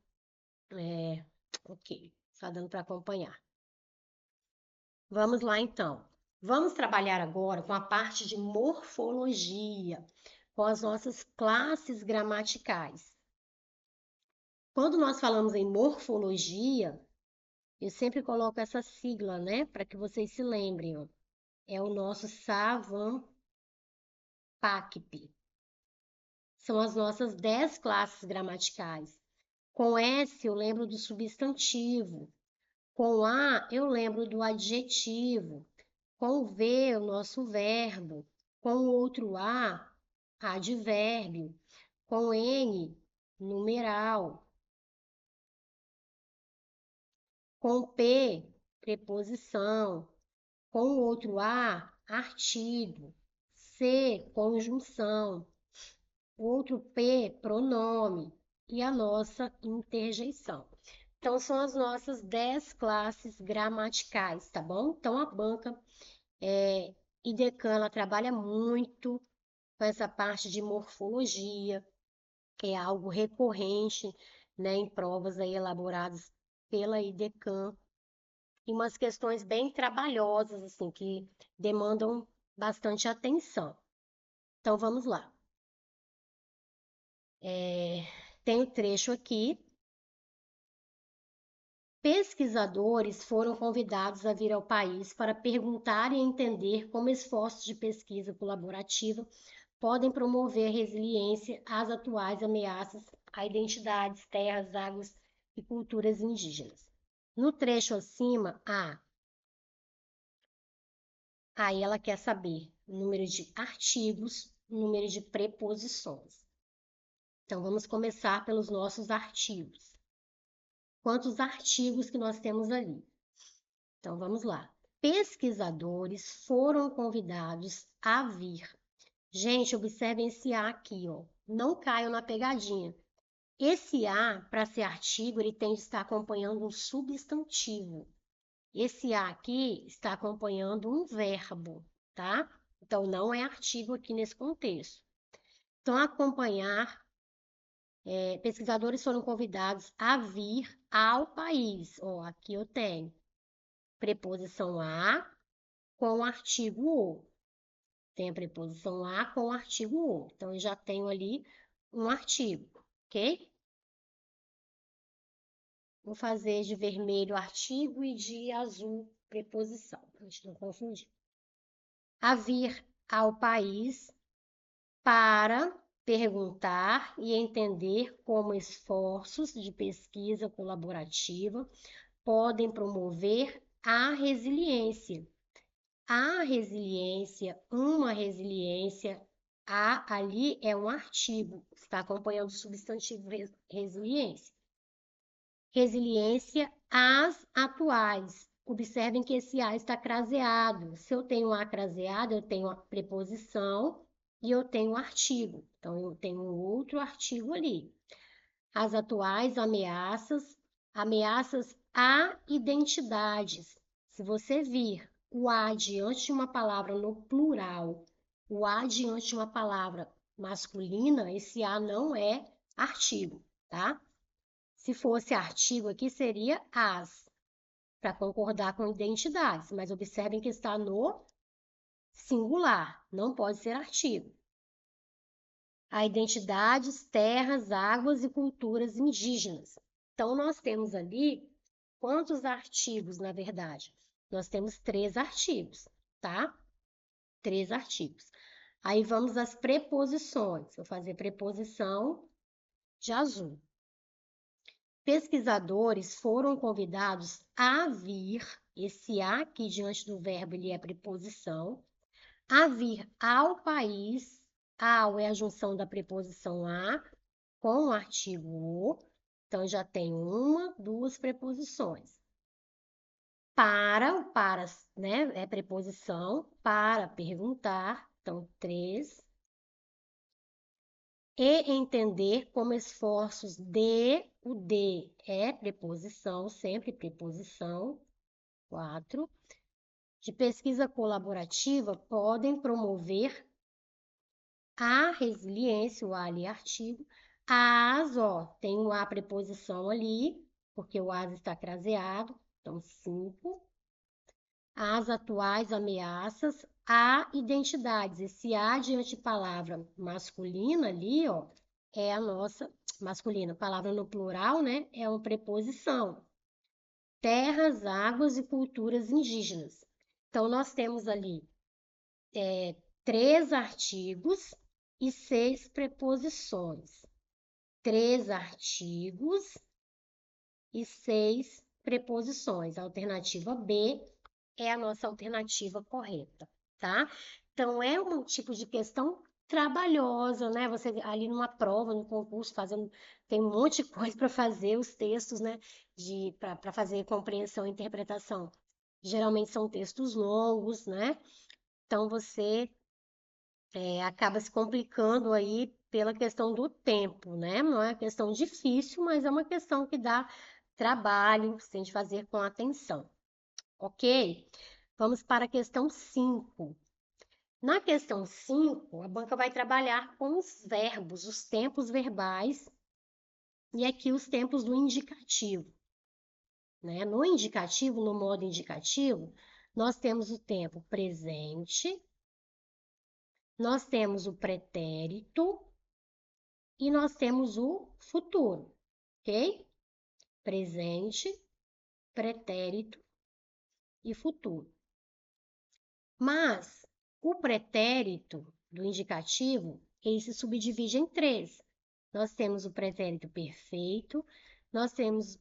Ok, está dando para acompanhar. Vamos lá então. Vamos trabalhar agora com a parte de morfologia, com as nossas classes gramaticais. Quando nós falamos em morfologia, eu sempre coloco essa sigla, né, para que vocês se lembrem, ó. É o nosso SAVAM-PACP. São as nossas 10 classes gramaticais. Com S eu lembro do substantivo, com A eu lembro do adjetivo, com V o nosso verbo, com o outro A, advérbio, com N, numeral, com P, preposição, com o outro A, artigo, C, conjunção, outro P, pronome e a nossa interjeição. Então, são as nossas 10 classes gramaticais, tá bom? Então, a banca IDECAN, ela trabalha muito com essa parte de morfologia, que é algo recorrente, né, em provas aí elaboradas pela IDECAN, e umas questões bem trabalhosas, assim, que demandam bastante atenção. Então, vamos lá. Tem o trecho aqui. Pesquisadores foram convidados a vir ao país para perguntar e entender como esforços de pesquisa colaborativa podem promover resiliência às atuais ameaças a identidades, terras, águas e culturas indígenas. No trecho acima, aí ela quer saber o número de artigos, o número de preposições. Então, vamos começar pelos nossos artigos. Quantos artigos que nós temos ali? Então, vamos lá. Pesquisadores foram convidados a vir. Gente, observem esse A aqui, ó. Não caiam na pegadinha. Esse A, para ser artigo, ele tem de estar acompanhando um substantivo. Esse A aqui está acompanhando um verbo, tá? Então, não é artigo aqui nesse contexto. Então, acompanhar, pesquisadores foram convidados a vir ao país. Ó, aqui eu tenho preposição a com o artigo o. Tem a preposição a com o artigo o. Então, eu já tenho ali um artigo, ok? Vou fazer de vermelho artigo e de azul preposição, para a gente não confundir. A vir ao país para perguntar e entender como esforços de pesquisa colaborativa podem promover a resiliência. A resiliência, uma resiliência, a ali é um artigo, está acompanhando o substantivo resiliência. Resiliência às atuais. Observem que esse A está craseado. Se eu tenho A craseado, eu tenho a preposição e eu tenho o artigo. Então, eu tenho outro artigo ali. As atuais ameaças, ameaças a identidades. Se você vir o A diante de uma palavra no plural, o A diante de uma palavra masculina, esse A não é artigo, tá? Se fosse artigo aqui, seria as. para concordar com identidades, mas observem que está no singular, não pode ser artigo. A identidades, terras, águas e culturas indígenas. Então, nós temos ali quantos artigos, na verdade? Nós temos 3 artigos, tá? 3 artigos. Aí vamos às preposições. Vou fazer preposição de azul. Pesquisadores foram convidados a vir, esse a aqui diante do verbo, ele é preposição, a vir ao país. Ao é a junção da preposição a com o artigo o. Então, já tem uma, duas preposições. Para, o para, né, é preposição, para perguntar, então, 3. E entender como esforços de, o de é preposição, sempre preposição, 4. De pesquisa colaborativa podem promover a resiliência, o a ali é artigo, as, ó, tem o a preposição ali, porque o as está craseado, então 5. As atuais ameaças a identidades. Esse a diante de palavra masculina ali, ó, é a nossa masculina. Palavra no plural, né? É uma preposição. Terras, águas e culturas indígenas. Então, nós temos ali 3 artigos e 6 preposições. 3 artigos e 6 preposições. A alternativa B é a nossa alternativa correta, tá? Então, é um tipo de questão trabalhosa, né? Você ali numa prova, no concurso, fazendo, tem um monte de coisa para fazer, os textos, né? Para fazer compreensão e interpretação. Geralmente são textos longos, né? Então, você acaba se complicando aí pela questão do tempo, né? Não é uma questão difícil, mas é uma questão que dá trabalho, você tem de fazer com atenção, ok? Vamos para a questão 5. Na questão 5, a banca vai trabalhar com os verbos, os tempos verbais e aqui os tempos do indicativo, né? No indicativo, no modo indicativo, nós temos o tempo presente, nós temos o pretérito e nós temos o futuro, ok? Presente, pretérito e futuro. Mas o pretérito do indicativo, ele se subdivide em 3. Nós temos o pretérito perfeito, nós temos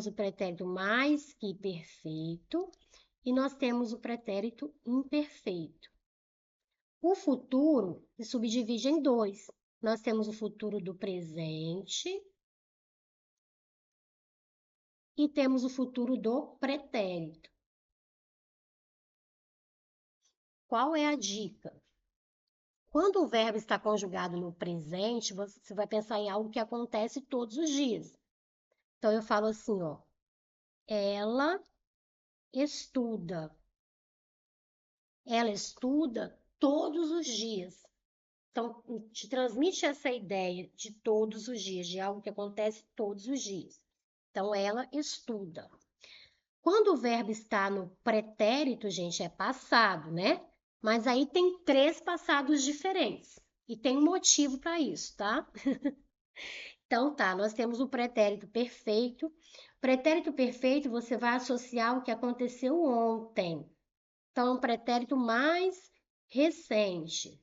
o pretérito mais que perfeito e nós temos o pretérito imperfeito. O futuro se subdivide em 2. Nós temos o futuro do presente e temos o futuro do pretérito. Qual é a dica? Quando o verbo está conjugado no presente, você vai pensar em algo que acontece todos os dias. Então, eu falo assim, ó. Ela estuda. Ela estuda todos os dias. Então, te transmite essa ideia de todos os dias, de algo que acontece todos os dias. Então, ela estuda. Quando o verbo está no pretérito, gente, é passado, né? Mas aí tem 3 passados diferentes. E tem um motivo para isso, tá? Então, tá, nós temos o pretérito perfeito. Pretérito perfeito, você vai associar o que aconteceu ontem. Então, é um pretérito mais recente.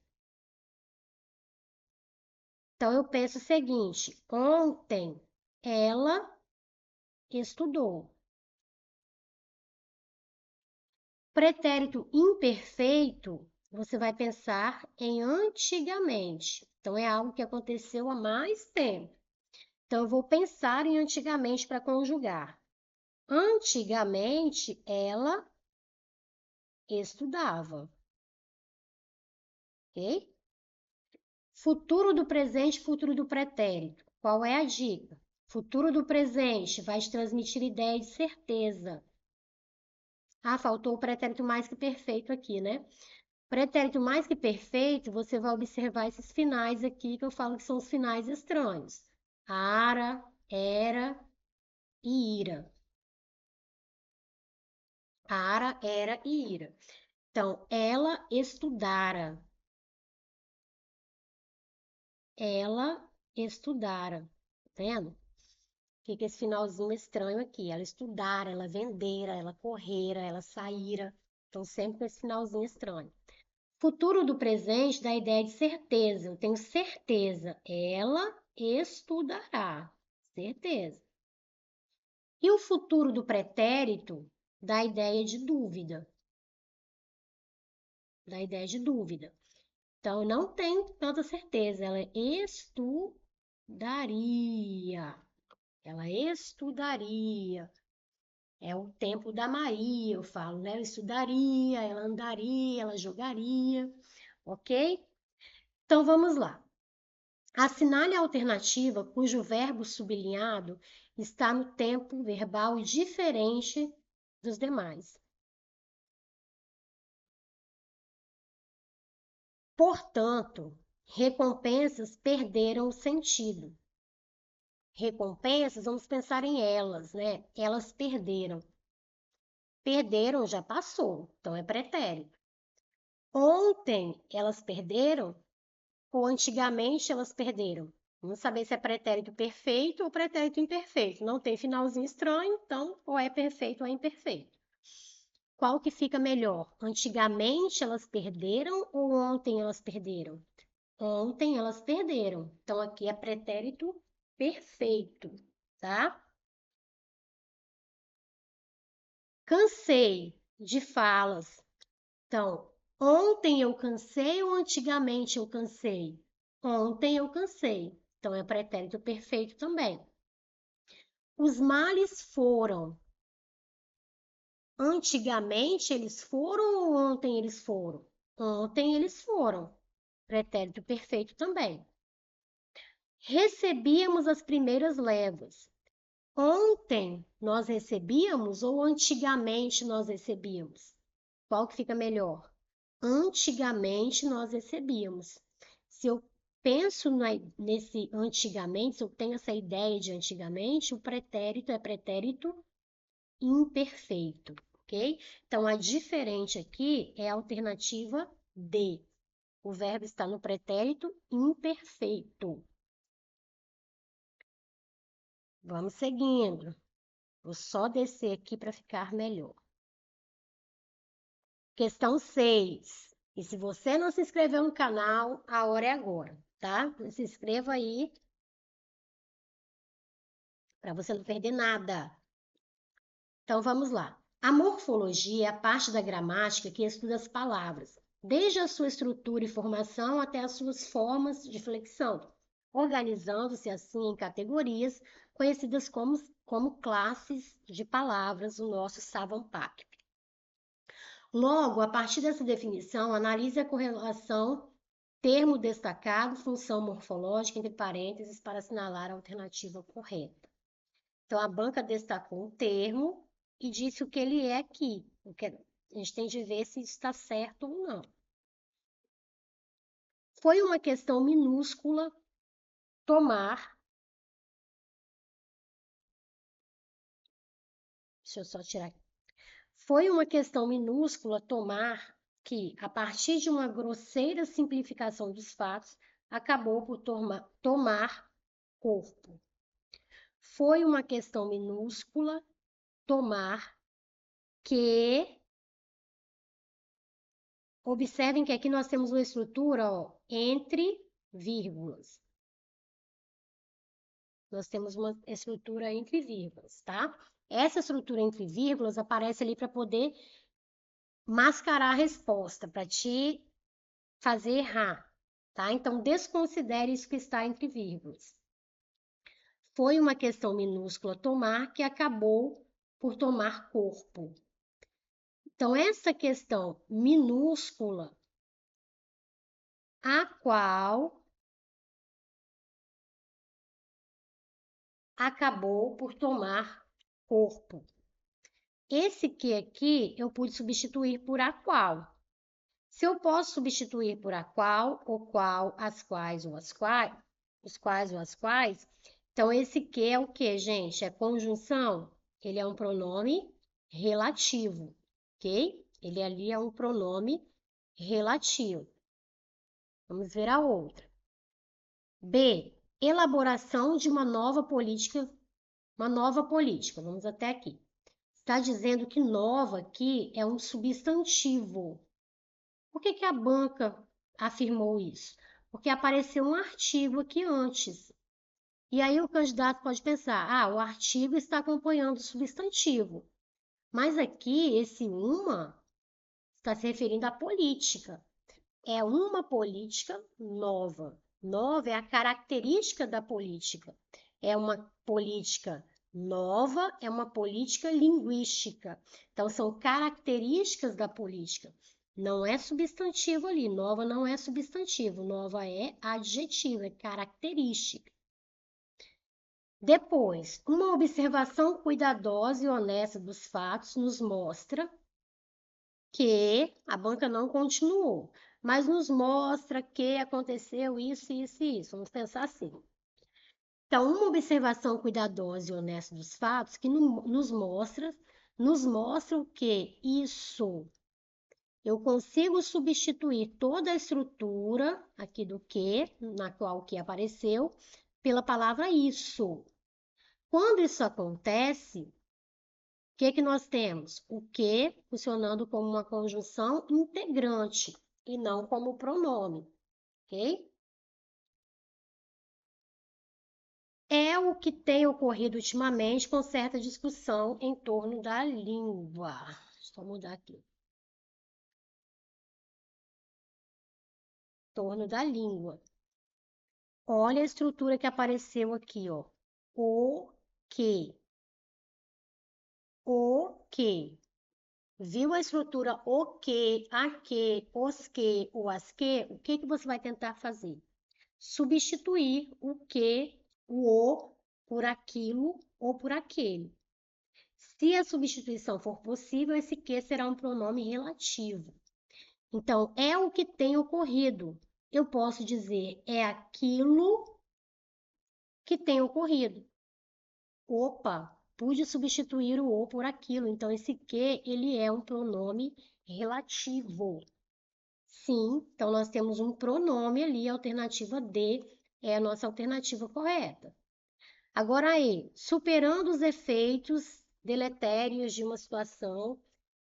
Então, eu penso o seguinte: ontem ela estudou. Pretérito imperfeito, você vai pensar em antigamente. Então, é algo que aconteceu há mais tempo. Então, eu vou pensar em antigamente para conjugar. Antigamente, ela estudava, ok? Futuro do presente, futuro do pretérito. Qual é a dica? Futuro do presente vai te transmitir ideia de certeza. Ah, faltou o pretérito mais que perfeito aqui, né? Pretérito mais que perfeito, você vai observar esses finais aqui que eu falo que são os finais estranhos. Ara, era e ira. Ara, era e ira. Então, ela estudara. Ela estudara. Tá vendo? Fica esse finalzinho estranho aqui. Ela estudara, ela vendera, ela correra, ela saíra. Então, sempre com esse finalzinho estranho. Futuro do presente dá a ideia de certeza. Eu tenho certeza. Ela estudará. Certeza. E o futuro do pretérito dá a ideia de dúvida. Dá a ideia de dúvida. Então, eu não tenho tanta certeza. Ela estudaria. Ela estudaria. É o tempo da Maria, eu falo, né? Ela estudaria, ela andaria, ela jogaria, ok? Então vamos lá. Assinale a alternativa cujo verbo sublinhado está no tempo verbal diferente dos demais. Portanto, recompensas perderam o sentido. Recompensas, vamos pensar em elas, né? Elas perderam. Perderam já passou, então é pretérito. Ontem elas perderam ou antigamente elas perderam. Vamos saber se é pretérito perfeito ou pretérito imperfeito. Não tem finalzinho estranho, então ou é perfeito ou é imperfeito. Qual que fica melhor? Antigamente elas perderam ou ontem elas perderam? Ontem elas perderam. Então aqui é pretérito perfeito, tá? Cansei de falas. Então, ontem eu cansei ou antigamente eu cansei? Ontem eu cansei. Então, é pretérito perfeito também. Os males foram. Antigamente eles foram ou ontem eles foram? Ontem eles foram. Pretérito perfeito também. Recebíamos as primeiras levas. Ontem nós recebíamos ou antigamente nós recebíamos? Qual que fica melhor? Antigamente nós recebíamos. Se eu penso nesse antigamente, se eu tenho essa ideia de antigamente, o pretérito é pretérito imperfeito, ok? Então, a diferente aqui é a alternativa D. O verbo está no pretérito imperfeito. Vamos seguindo. Vou só descer aqui para ficar melhor. Questão 6. E se você não se inscreveu no canal, a hora é agora, tá? Se inscreva aí para você não perder nada. Então vamos lá. A morfologia é a parte da gramática que estuda as palavras, desde a sua estrutura e formação até as suas formas de flexão, organizando-se assim em categorias conhecidas como classes de palavras, o nosso Savanpak. Logo, a partir dessa definição, analise a correlação termo destacado, função morfológica, entre parênteses, para assinalar a alternativa correta. Então, a banca destacou um termo e disse o que ele é aqui. A gente tem de ver se está certo ou não. Foi uma questão minúscula tomar. Deixa eu só tirar aqui. Foi uma questão minúscula tomar que, a partir de uma grosseira simplificação dos fatos, acabou por tomar corpo. Foi uma questão minúscula tomar que. Observem que aqui nós temos uma estrutura, ó, entre vírgulas. Nós temos uma estrutura entre vírgulas, tá? Essa estrutura entre vírgulas aparece ali para poder mascarar a resposta, para te fazer errar, tá? Então, desconsidere isso que está entre vírgulas. Foi uma questão minúscula tomar que acabou por tomar corpo. Então, essa questão minúscula, a qual acabou por tomar corpo. Esse que aqui eu pude substituir por a qual. Se eu posso substituir por a qual, o qual, as quais ou as quais, os quais ou as quais, então esse que é o que, gente? É conjunção? Ele é um pronome relativo. ok? Ele ali é um pronome relativo. Vamos ver a outra. B, elaboração de uma nova política. Vamos até aqui. Está dizendo que nova aqui é um substantivo. Por que que a banca afirmou isso? Porque apareceu um artigo aqui antes. E aí o candidato pode pensar, o artigo está acompanhando o substantivo. Mas aqui, esse uma está se referindo à política. É uma política nova. Nova é a característica da política. É uma política nova, é uma política linguística. Então, são características da política. Não é substantivo ali. Nova não é substantivo. Nova é adjetivo, é característica. Depois, uma observação cuidadosa e honesta dos fatos nos mostra que a banca não continuou, mas nos mostra que aconteceu isso, isso e isso. Vamos pensar assim. Então, uma observação cuidadosa e honesta dos fatos que nos mostra o que isso. Eu consigo substituir toda a estrutura aqui do que, na qual o que apareceu, pela palavra isso. Quando isso acontece, o que que nós temos? O que funcionando como uma conjunção integrante e não como pronome, ok? É o que tem ocorrido ultimamente com certa discussão em torno da língua. Deixa eu mudar aqui. Em torno da língua. Olha a estrutura que apareceu aqui, ó. O que. O que. Viu a estrutura o que, a que, os que, o as que você vai tentar fazer? Substituir o que, o por aquilo ou por aquele. Se a substituição for possível, esse que será um pronome relativo. Então, é o que tem ocorrido. Eu posso dizer é aquilo que tem ocorrido. Opa, pude substituir o por aquilo. Então, esse que, ele é um pronome relativo. Sim, então nós temos um pronome ali, a alternativa D é a nossa alternativa correta. Agora aí, superando os efeitos deletérios de uma situação.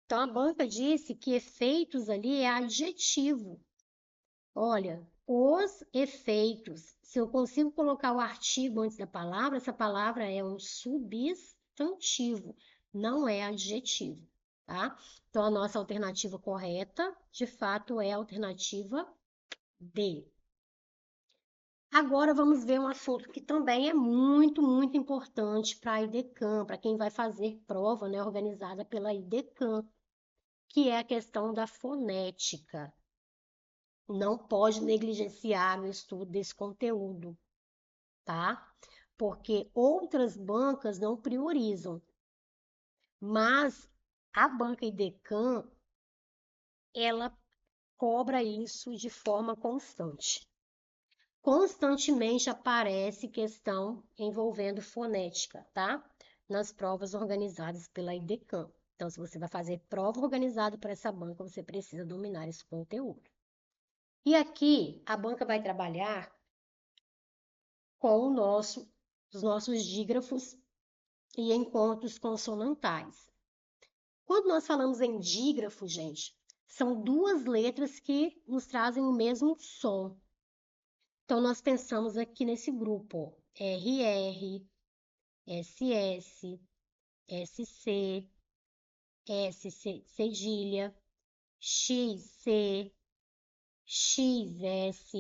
Então, a banca disse que efeitos ali é adjetivo. Olha, os efeitos. Se eu consigo colocar o artigo antes da palavra, essa palavra é um substantivo, não é adjetivo, tá? Então, a nossa alternativa correta, de fato, é a alternativa D. Agora vamos ver um assunto que também é muito, muito importante para a IDECAM, para quem vai fazer prova, né, organizada pela IDECAM, que é a questão da fonética. Não pode negligenciar o estudo desse conteúdo, tá? Porque outras bancas não priorizam, mas a banca IDECAM, ela cobra isso de forma constante. Constantemente aparece questão envolvendo fonética, tá? Nas provas organizadas pela IDECAM. Então, se você vai fazer prova organizada para essa banca, você precisa dominar esse conteúdo. E aqui, a banca vai trabalhar com os nossos dígrafos e encontros consonantais. Quando nós falamos em dígrafo, gente, são duas letras que nos trazem o mesmo som. Então, nós pensamos aqui nesse grupo, RR, SS, SC, SC cedilha, XC, XS,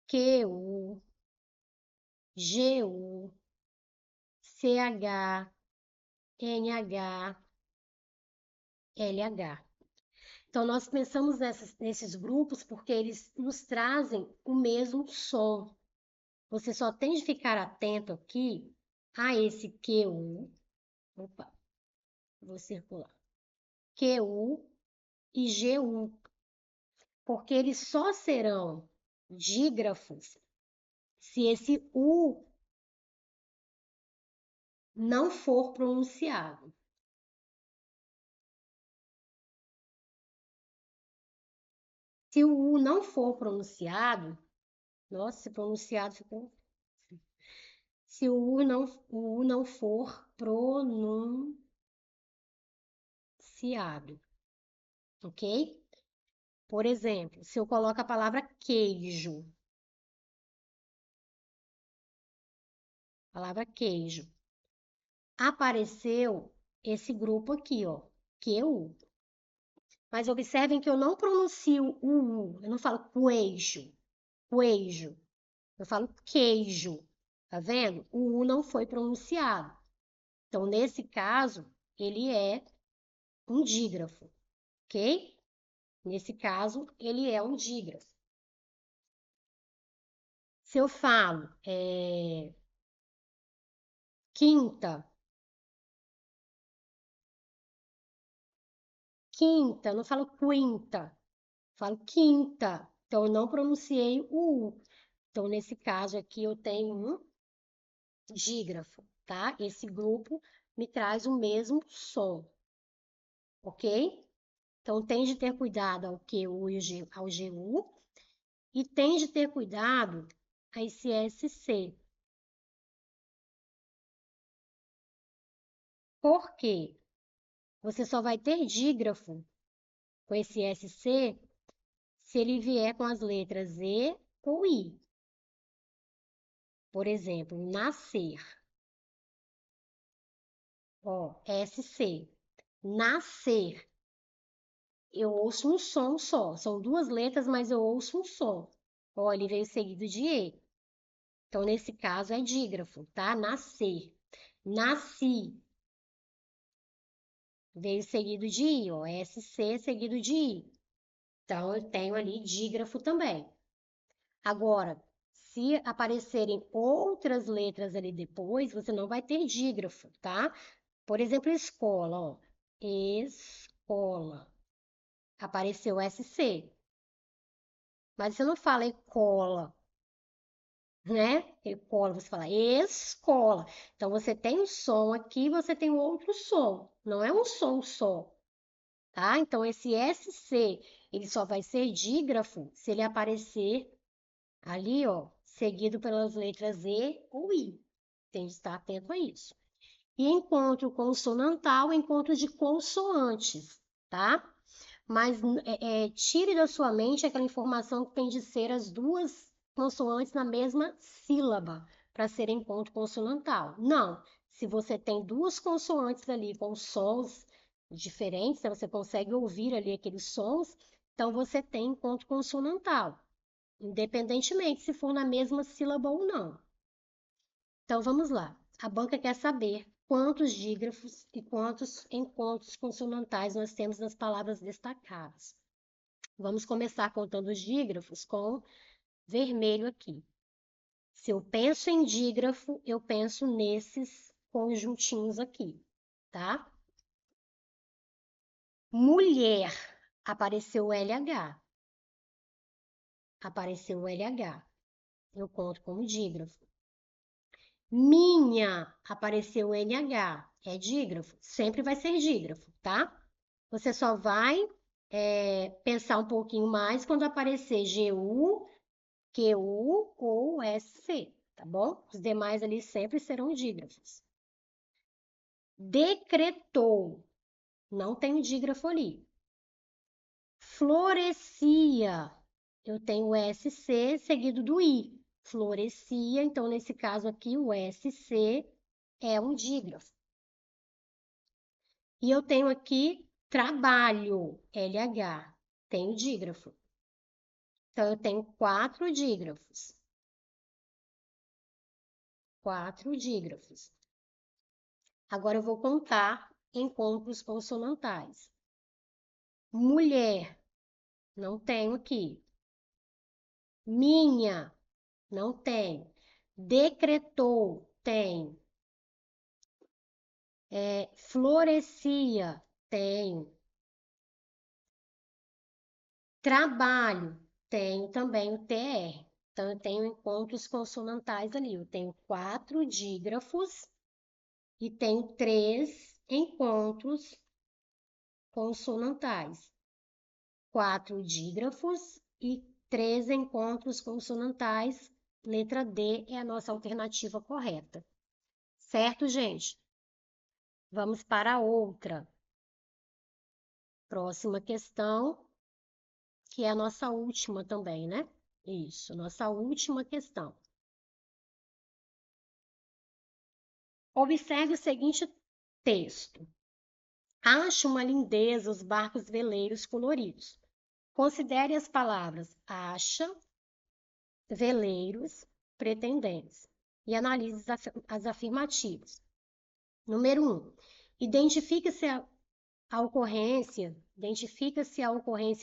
QU, GU, CH, NH, LH. Então, nós pensamos nesses grupos porque eles nos trazem o mesmo som. Você só tem de ficar atento aqui a esse QU, opa, vou circular, QU e GU, porque eles só serão dígrafos se esse U não for pronunciado. Se o U não for pronunciado, nossa, se pronunciado ficou. Se o U não for pronunciado, ok? Por exemplo, se eu coloco a palavra queijo, apareceu esse grupo aqui, ó, QU. Mas observem que eu não pronuncio o U, eu não falo queijo, queijo, eu falo queijo, tá vendo? O U não foi pronunciado. Então, nesse caso, ele é um dígrafo, ok? Nesse caso, ele é um dígrafo. Se eu falo quinta, quinta, eu não falo quinta, falo quinta. Então, eu não pronunciei o U. Então, nesse caso aqui, eu tenho um dígrafo, tá? Esse grupo me traz o mesmo som, ok? Então, tem de ter cuidado ao QU e ao GU, e tem de ter cuidado a esse SC. Por quê? Você só vai ter dígrafo com esse SC se ele vier com as letras E ou I. Por exemplo, nascer. Ó, SC. Nascer. Eu ouço um som só. São duas letras, mas eu ouço um som. Ó, ele veio seguido de E. Então, nesse caso, é dígrafo, tá? Nascer. Nasci. Veio seguido de I, ó. SC seguido de I. Então, eu tenho ali dígrafo também. Agora, se aparecerem outras letras ali depois, você não vai ter dígrafo, tá? Por exemplo, escola, ó. Escola. Apareceu SC. Mas você não fala escola, né? Escola, você fala escola. Então, você tem um som aqui, você tem outro som. Não é um som só, tá? Então, esse SC, ele só vai ser dígrafo se ele aparecer ali, ó, seguido pelas letras E ou I. Tem de estar atento a isso. E encontro consonantal, encontro de consoantes, tá? Mas tire da sua mente aquela informação que tem de ser as duas consoantes na mesma sílaba para ser encontro consonantal. Não. Se você tem duas consoantes ali com sons diferentes, né, você consegue ouvir ali aqueles sons, então você tem encontro consonantal, independentemente se for na mesma sílaba ou não. Então vamos lá. A banca quer saber quantos dígrafos e quantos encontros consonantais nós temos nas palavras destacadas. Vamos começar contando os dígrafos com vermelho aqui. Se eu penso em dígrafo, eu penso nesses conjuntinhos aqui, tá? Mulher, apareceu o LH. Apareceu o LH. Eu conto como dígrafo. Minha, apareceu o NH. É dígrafo? Sempre vai ser dígrafo, tá? Você só vai pensar um pouquinho mais quando aparecer GU, QU ou SC, tá bom? Os demais ali sempre serão dígrafos. Decretou. Não tem dígrafo ali. Florescia. Eu tenho o SC seguido do I. Florescia, então nesse caso aqui o SC é um dígrafo. E eu tenho aqui trabalho, LH, tenho dígrafo. Então, eu tenho quatro dígrafos. Quatro dígrafos. Agora eu vou contar encontros consonantais. Mulher, não tenho aqui. Minha, não tem. Decretou, tem. Florescia, tem. Trabalho, tenho também o TR. Então, eu tenho encontros consonantais ali. Eu tenho quatro dígrafos e tenho três encontros consonantais. Quatro dígrafos e 3 encontros consonantais. Letra D é a nossa alternativa correta. Certo, gente? Vamos para a outra. Próxima questão, que é a nossa última também, né? Isso, nossa última questão. Observe o seguinte texto. Acho uma lindeza os barcos veleiros coloridos. Considere as palavras acha, veleiros, pretendentes e analise as afirmativas. Número 1. Identifica-se a ocorrência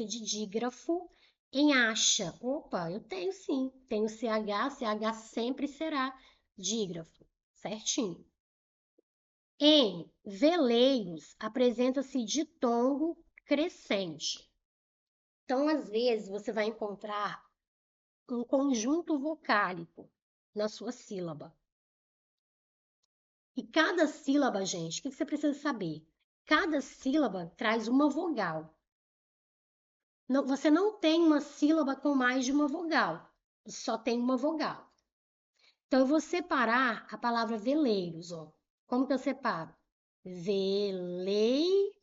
de dígrafo em acha. Opa, eu tenho sim. Tenho CH sempre será dígrafo. Certinho. Em veleiros, apresenta-se ditongo crescente. Então, às vezes, você vai encontrar um conjunto vocálico na sua sílaba. E cada sílaba, gente, o que você precisa saber? Cada sílaba traz uma vogal. Não, você não tem uma sílaba com mais de uma vogal, só tem uma vogal. Então, eu vou separar a palavra veleiros, ó. Como que eu separo? Veleiros.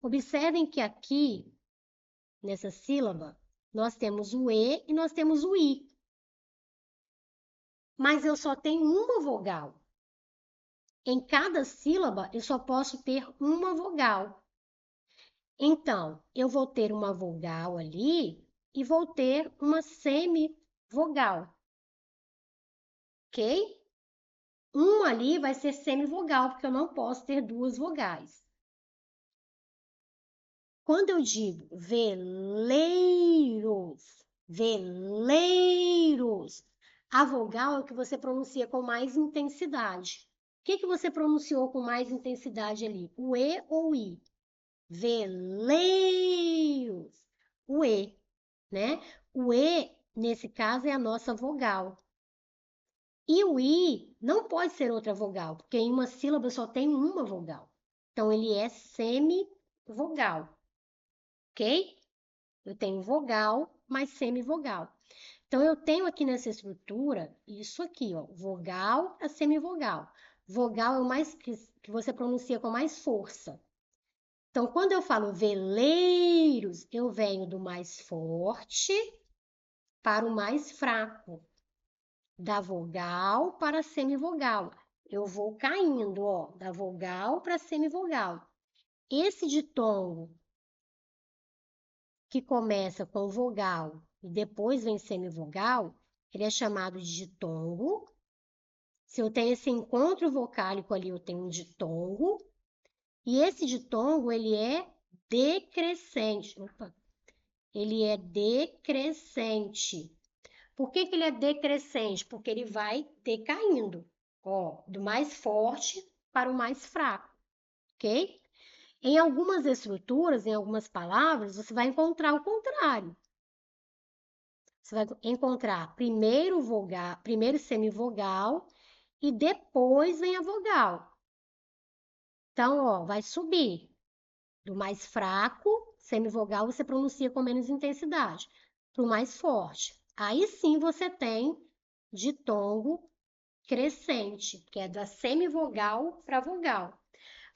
Observem que aqui, nessa sílaba, nós temos o E e nós temos o I. Mas eu só tenho uma vogal. Em cada sílaba, eu só posso ter uma vogal. Então, eu vou ter uma vogal ali e vou ter uma semivogal. Ok? Um ali vai ser semivogal, porque eu não posso ter duas vogais. Quando eu digo veleiros, a vogal é o que você pronuncia com mais intensidade. O que você pronunciou com mais intensidade ali? O E ou o I? Veleiros. O E, né? O E, nesse caso, é a nossa vogal. E o I não pode ser outra vogal, porque em uma sílaba só tem uma vogal. Então, ele é semivogal, ok? Eu tenho vogal mais semivogal. Então, eu tenho aqui nessa estrutura isso aqui, ó, vogal a semivogal. Vogal é o mais que você pronuncia com mais força. Então, quando eu falo veleiros, eu venho do mais forte para o mais fraco, da vogal para a semivogal. Eu vou caindo, ó, da vogal para a semivogal. Esse ditongo que começa com vogal e depois vem semivogal, ele é chamado de ditongo. Se eu tenho esse encontro vocálico ali, eu tenho um ditongo. E esse ditongo, ele é decrescente. Opa, ele é decrescente. Por que ele é decrescente? Porque ele vai decaindo, ó, do mais forte para o mais fraco, ok? Em algumas estruturas, em algumas palavras, você vai encontrar o contrário. Você vai encontrar primeiro vogal, primeiro semivogal e depois vem a vogal. Então, ó, vai subir do mais fraco, semivogal, você pronuncia com menos intensidade, para o mais forte. Aí sim você tem ditongo crescente, que é da semivogal para vogal.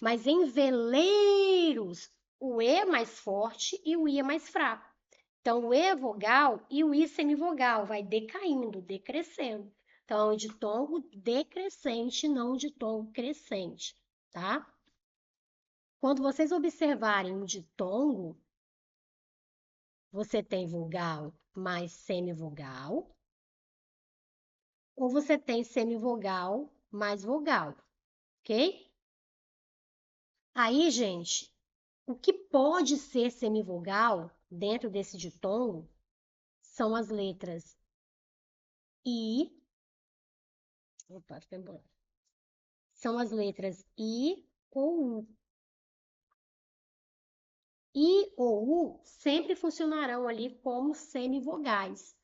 Mas em veleiros, o E é mais forte e o I é mais fraco. Então, o E é vogal e o I semivogal, vai decaindo, decrescendo. Então, é um ditongo decrescente, não um ditongo crescente, tá? Quando vocês observarem um ditongo, você tem vogal mais semivogal, ou você tem semivogal mais vogal, ok? Aí, gente, o que pode ser semivogal dentro desse ditongo são as letras I. Opa, fica bom. São as letras I ou U. I ou U sempre funcionarão ali como semivogais,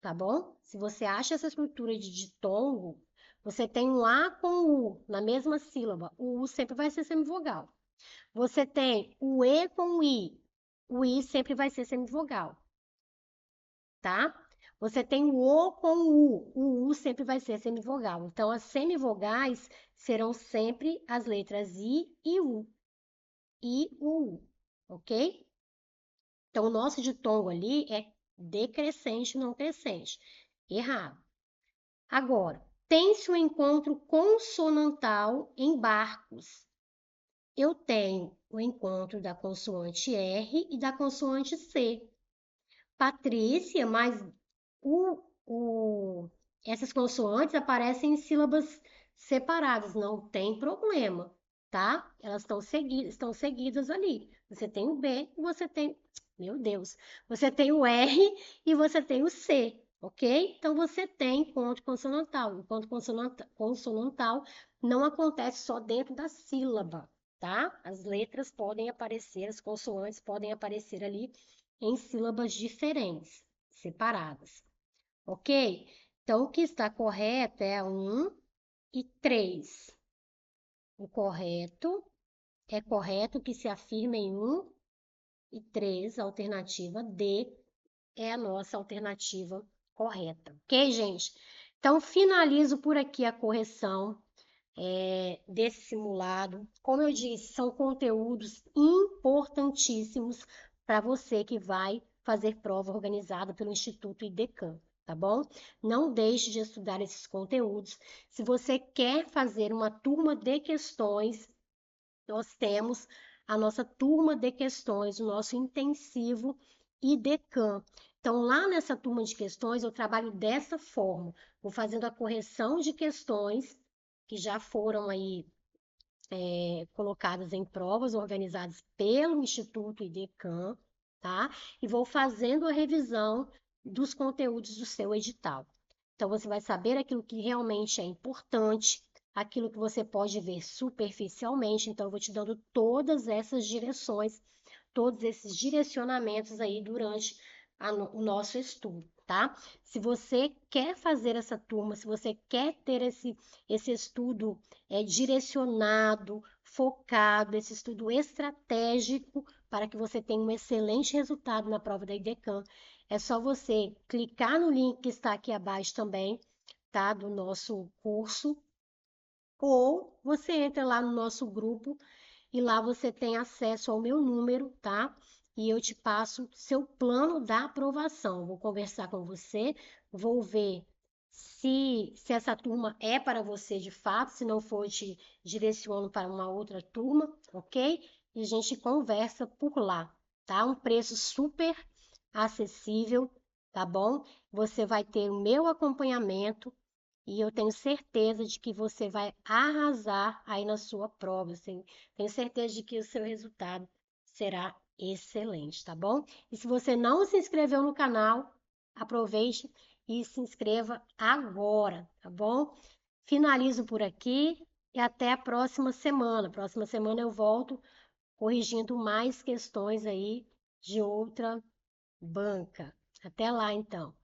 tá bom? Se você acha essa estrutura de ditongo, você tem um A com U na mesma sílaba, o U sempre vai ser semivogal. Você tem o E com o I, O I sempre vai ser semivogal, tá? Você tem o O com o U sempre vai ser semivogal. Então, as semivogais serão sempre as letras I e U. I, U, ok? Então, o nosso ditongo ali é decrescente, não crescente. Errado. Agora, tem-se um encontro consonantal em barcos. Eu tenho o encontro da consoante R e da consoante C. Patrícia, mas essas consoantes aparecem em sílabas separadas, não tem problema, tá? Elas estão seguidas ali. Você tem o B e você tem, meu Deus, você tem o R e você tem o C, ok? Então você tem encontro consonantal. Encontro consonantal não acontece só dentro da sílaba, tá? As letras podem aparecer, as consoantes podem aparecer ali em sílabas diferentes, separadas, ok? Então, o que está correto é 1 e 3. O correto é correto que se afirme em 1 e 3, a alternativa D é a nossa alternativa correta, ok, gente? Então, finalizo por aqui a correção desse simulado. Como eu disse, são conteúdos importantíssimos para você que vai fazer prova organizada pelo Instituto IDECAM, tá bom? Não deixe de estudar esses conteúdos. Se você quer fazer uma turma de questões, nós temos a nossa turma de questões, o nosso intensivo IDECAM. Então, lá nessa turma de questões, eu trabalho dessa forma. Vou fazendo a correção de questões que já foram aí colocadas em provas organizadas pelo Instituto IDECAM, tá? E vou fazendo a revisão dos conteúdos do seu edital. Então, você vai saber aquilo que realmente é importante, aquilo que você pode ver superficialmente. Então, eu vou te dando todas essas direções, todos esses direcionamentos aí durante o nosso estudo, tá? Se você quer fazer essa turma, se você quer ter esse estudo direcionado, focado, esse estudo estratégico para que você tenha um excelente resultado na prova da IDECAM, é só você clicar no link que está aqui abaixo também, tá? Do nosso curso, ou você entra lá no nosso grupo e lá você tem acesso ao meu número, tá? E eu te passo seu plano da aprovação. Vou conversar com você, vou ver se essa turma é para você de fato, se não for, eu te direciono para uma outra turma, ok? E a gente conversa por lá, tá? Um preço super acessível, tá bom? Você vai ter o meu acompanhamento e eu tenho certeza de que você vai arrasar aí na sua prova. Assim, tenho certeza de que o seu resultado será excelente, tá bom? E se você não se inscreveu no canal, aproveite e se inscreva agora, tá bom? Finalizo por aqui e até a próxima semana. Próxima semana eu volto corrigindo mais questões aí de outra banca. Até lá, então.